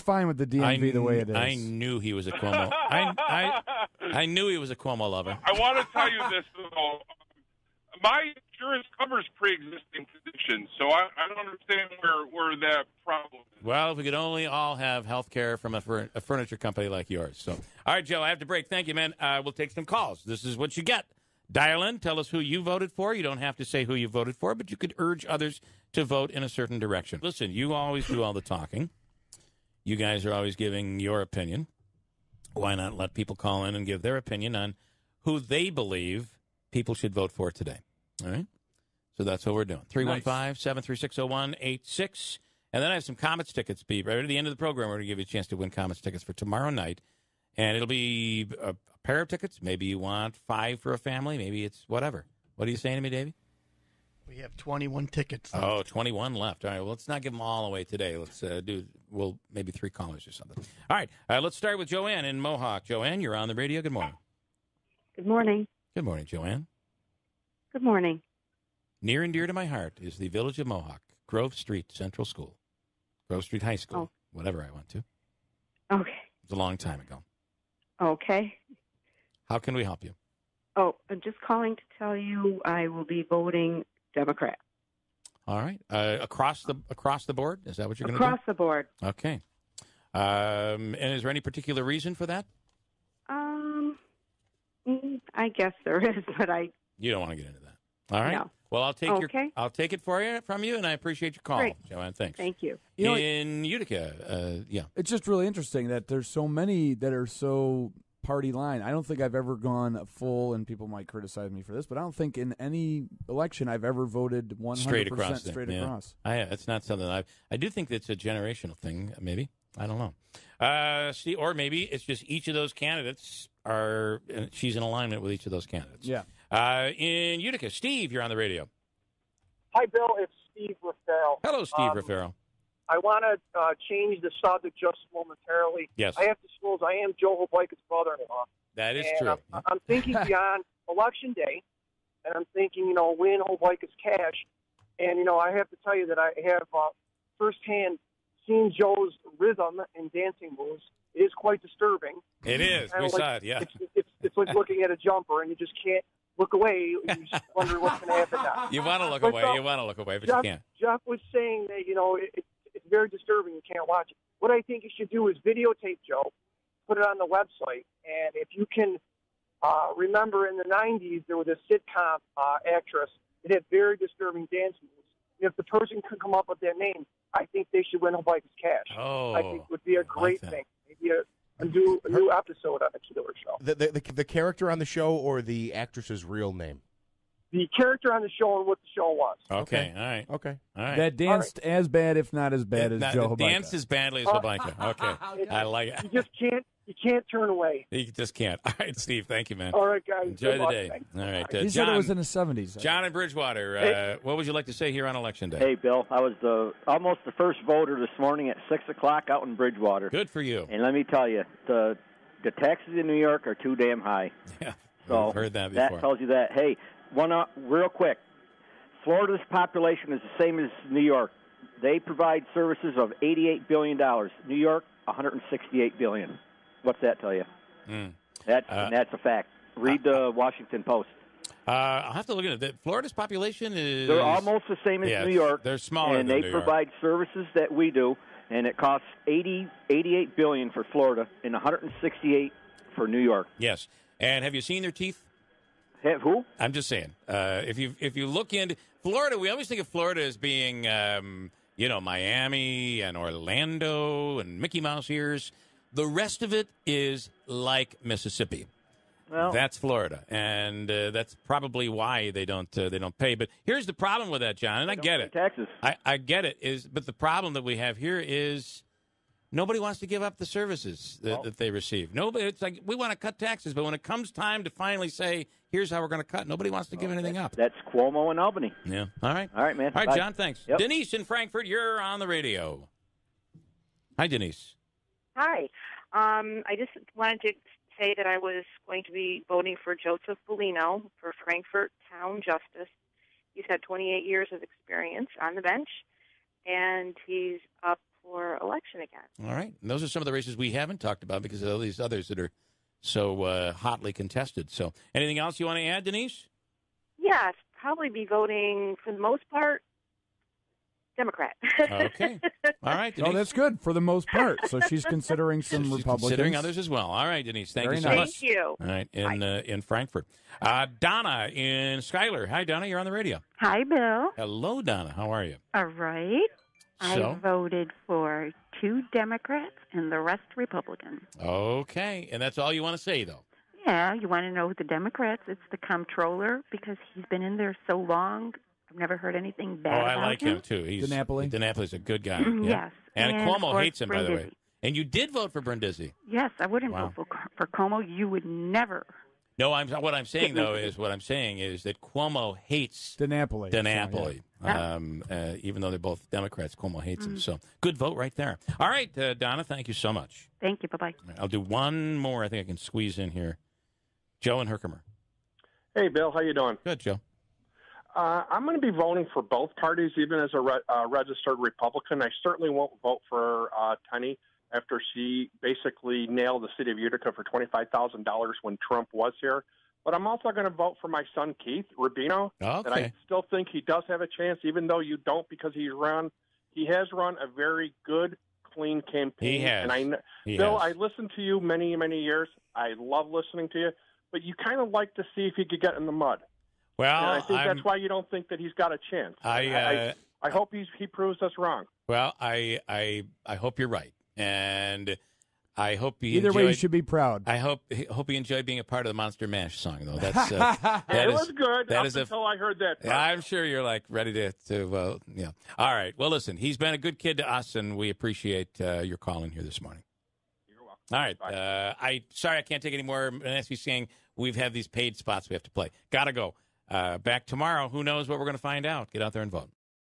fine with the DMV the way it is. I knew he was a Cuomo. I knew he was a Cuomo lover. I want to tell you this, though. my insurance covers pre-existing conditions, so I don't understand where that problem is. Well, if we could only all have health care from a furniture company like yours. So, all right, Joe, I have to break. Thank you, man. We'll take some calls. This is what you get. Dial in. Tell us who you voted for. You don't have to say who you voted for, but you could urge others to vote in a certain direction. Listen, you always do all the talking. You guys are always giving your opinion. Why not let people call in and give their opinion on who they believe people should vote for today? All right? So that's what we're doing. 315-736-0186. And then I have some Comets tickets. Right at the end of the program, we're going to give you a chance to win Comets tickets for tomorrow night. And it'll be a pair of tickets. Maybe you want 5 for a family. Maybe it's whatever. What are you saying to me, Davey? We have 21 tickets left. Oh, 21 left. All right, well, let's not give them all away today. Let's maybe 3 callers or something. All right, let's start with Joanne in Mohawk. Joanne, you're on the radio. Good morning. Good morning. Good morning, Joanne. Good morning. Near and dear to my heart is the village of Mohawk, Grove Street Central School, Grove Street High School, whatever I went to. Okay. It was a long time ago. Okay. How can we help you? Oh, I'm just calling to tell you I will be voting Democrat. All right. Across the board? Is that what you're going to do? Across the board. Okay. And is there any particular reason for that? I guess there is, but You don't want to get into that. All right. No. Well, I'll take I'll take it from you, and I appreciate your call, Great. Joanne. Thanks. Thank you. In Utica, yeah. It's just really interesting that there's so many that are so party line. I don't think I've ever gone full, and people might criticize me for this, but I don't think in any election I've ever voted 100% straight across. It's not something I do think it's a generational thing, maybe. I don't know. See, or maybe it's just each of those candidates she's in alignment with each of those candidates. Yeah. In Utica, Steve, you're on the radio. Hi, Bill. It's Steve Raffero. Hello, Steve Raffero. I want to change the subject just momentarily. Yes. I have to disclose I am Joe Hobeika's brother-in-law. That is true. I'm thinking beyond Election Day, and I'm thinking, win Hobeika's cash. And, I have to tell you that I have firsthand seen Joe's rhythm and dancing moves. It is quite disturbing. It is. We saw it, yeah. It's like looking at a jumper, and you just can't look away. You just wonder what's going to happen now. You want to look away. You want to look away, but you can't. Jeff was saying that, it's very disturbing. You can't watch it. What I think you should do is videotape Joe, put it on the website, and if you can remember in the 90s, there was a sitcom actress that had very disturbing dance moves. If the person could come up with that name, I think they should win Hobeika's cash. Oh, I think it would be a great thing. Maybe a new episode on the Keeler show. The character on the show or the actress's real name? The character on the show and what the show was. Okay. All right. Okay. All right. That danced as bad, if not as bad, as Joe Hobeika. Danced as badly as Hobeika. Okay. I like it. You can't turn away. You just can't. All right, Steve. Thank you, man. All right, guys. Enjoy the day. All right. He said it was in the 70s. John in Bridgewater, what would you like to say here on Election Day? Hey, Bill. I was almost the first voter this morning at 6 o'clock out in Bridgewater. Good for you. And let me tell you, the taxes in New York are too damn high. Yeah, so I've heard that before. That tells you that. Hey, real quick, Florida's population is the same as New York. They provide services of $88 billion. New York, $168 billion. What's that tell you? That's a fact. Read the Washington Post. I'll have to look at it. Florida's population is... They're almost the same as New York. They're smaller and than they New York. provide services that we do, and it costs $88 billion for Florida and $168 for New York. Yes. And have you seen their teeth? Have who? I'm just saying. If you look into Florida, we always think of Florida as being, Miami and Orlando and Mickey Mouse ears. The rest of it is like Mississippi. Well, that's Florida, and that's probably why they don't pay. But here's the problem with that, John, and I get it. Taxes. I get it. But the problem that we have here is nobody wants to give up the services that they receive. Nobody. It's like we want to cut taxes, but when it comes time to finally say, here's how we're going to cut, nobody wants to give anything up. That's Cuomo and Albany. Yeah. All right. All right, man. All right, Bye. John, thanks. Yep. Denise in Frankfurt, you're on the radio. Hi, Denise. Hi. I just wanted to say that I was going to be voting for Joseph Bellino for Frankfurt Town Justice. He's had 28 years of experience on the bench, and he's up for election again. All right. And those are some of the races we haven't talked about because of all these others that are so hotly contested. So anything else you want to add, Denise? Yes, probably be voting, for the most part, Democrat. Okay. All right, Denise. Oh, that's good for the most part. So she's considering some Republicans. Considering others as well. All right, Denise. Thank Very you so nice. much. Thank you. All right, in Frankfurt. Donna in Schuyler. Hi, Donna. You're on the radio. Hi, Bill. Hello, Donna. How are you? All right. So? I voted for 2 Democrats and the rest Republican. Okay. And that's all you want to say, though? Yeah, you want to know the Democrats? It's the comptroller because he's been in there so long. I've never heard anything bad about him. I like him, too. DiNapoli's a good guy. Mm-hmm, Yeah. Yes. And of Cuomo course, hates him, by the way. Brindisi. And you did vote for Brindisi. Yes, I wouldn't Wow. vote for Como. You would never. No, what I'm saying is that Cuomo hates DiNapoli. Even though they're both Democrats, Cuomo hates him. So good vote right there. All right, Donna, thank you so much. Thank you. Bye-bye. I'll do one more. I think I can squeeze in here. Joe and Herkimer. Hey, Bill, how you doing? Good, Joe. I'm going to be voting for both parties, even as a registered Republican. I certainly won't vote for Tenney after she basically nailed the city of Utica for $25,000 when Trump was here. But I'm also going to vote for my son, Keith Rubino. Okay. And I still think he does have a chance, even though you don't, because he has run a very good, clean campaign. He has. And Bill, I listened to you many, many years. I love listening to you. But you kind of like to see if he could get in the mud. Well, and I think that's why you don't think that he's got a chance. I hope he proves us wrong. Well, I hope you're right, and I hope he Either way, you should be proud. I hope he enjoyed being a part of the Monster Mash song, though. That's it was good until I heard that part. I'm sure you're like ready to yeah. All right. Well, listen, he's been a good kid to us, and we appreciate your calling here this morning. You're welcome. All right. Sorry I can't take any more. As he's saying, we've had these paid spots we have to play. Gotta go. Back tomorrow. Who knows what we're going to find out? Get out there and vote.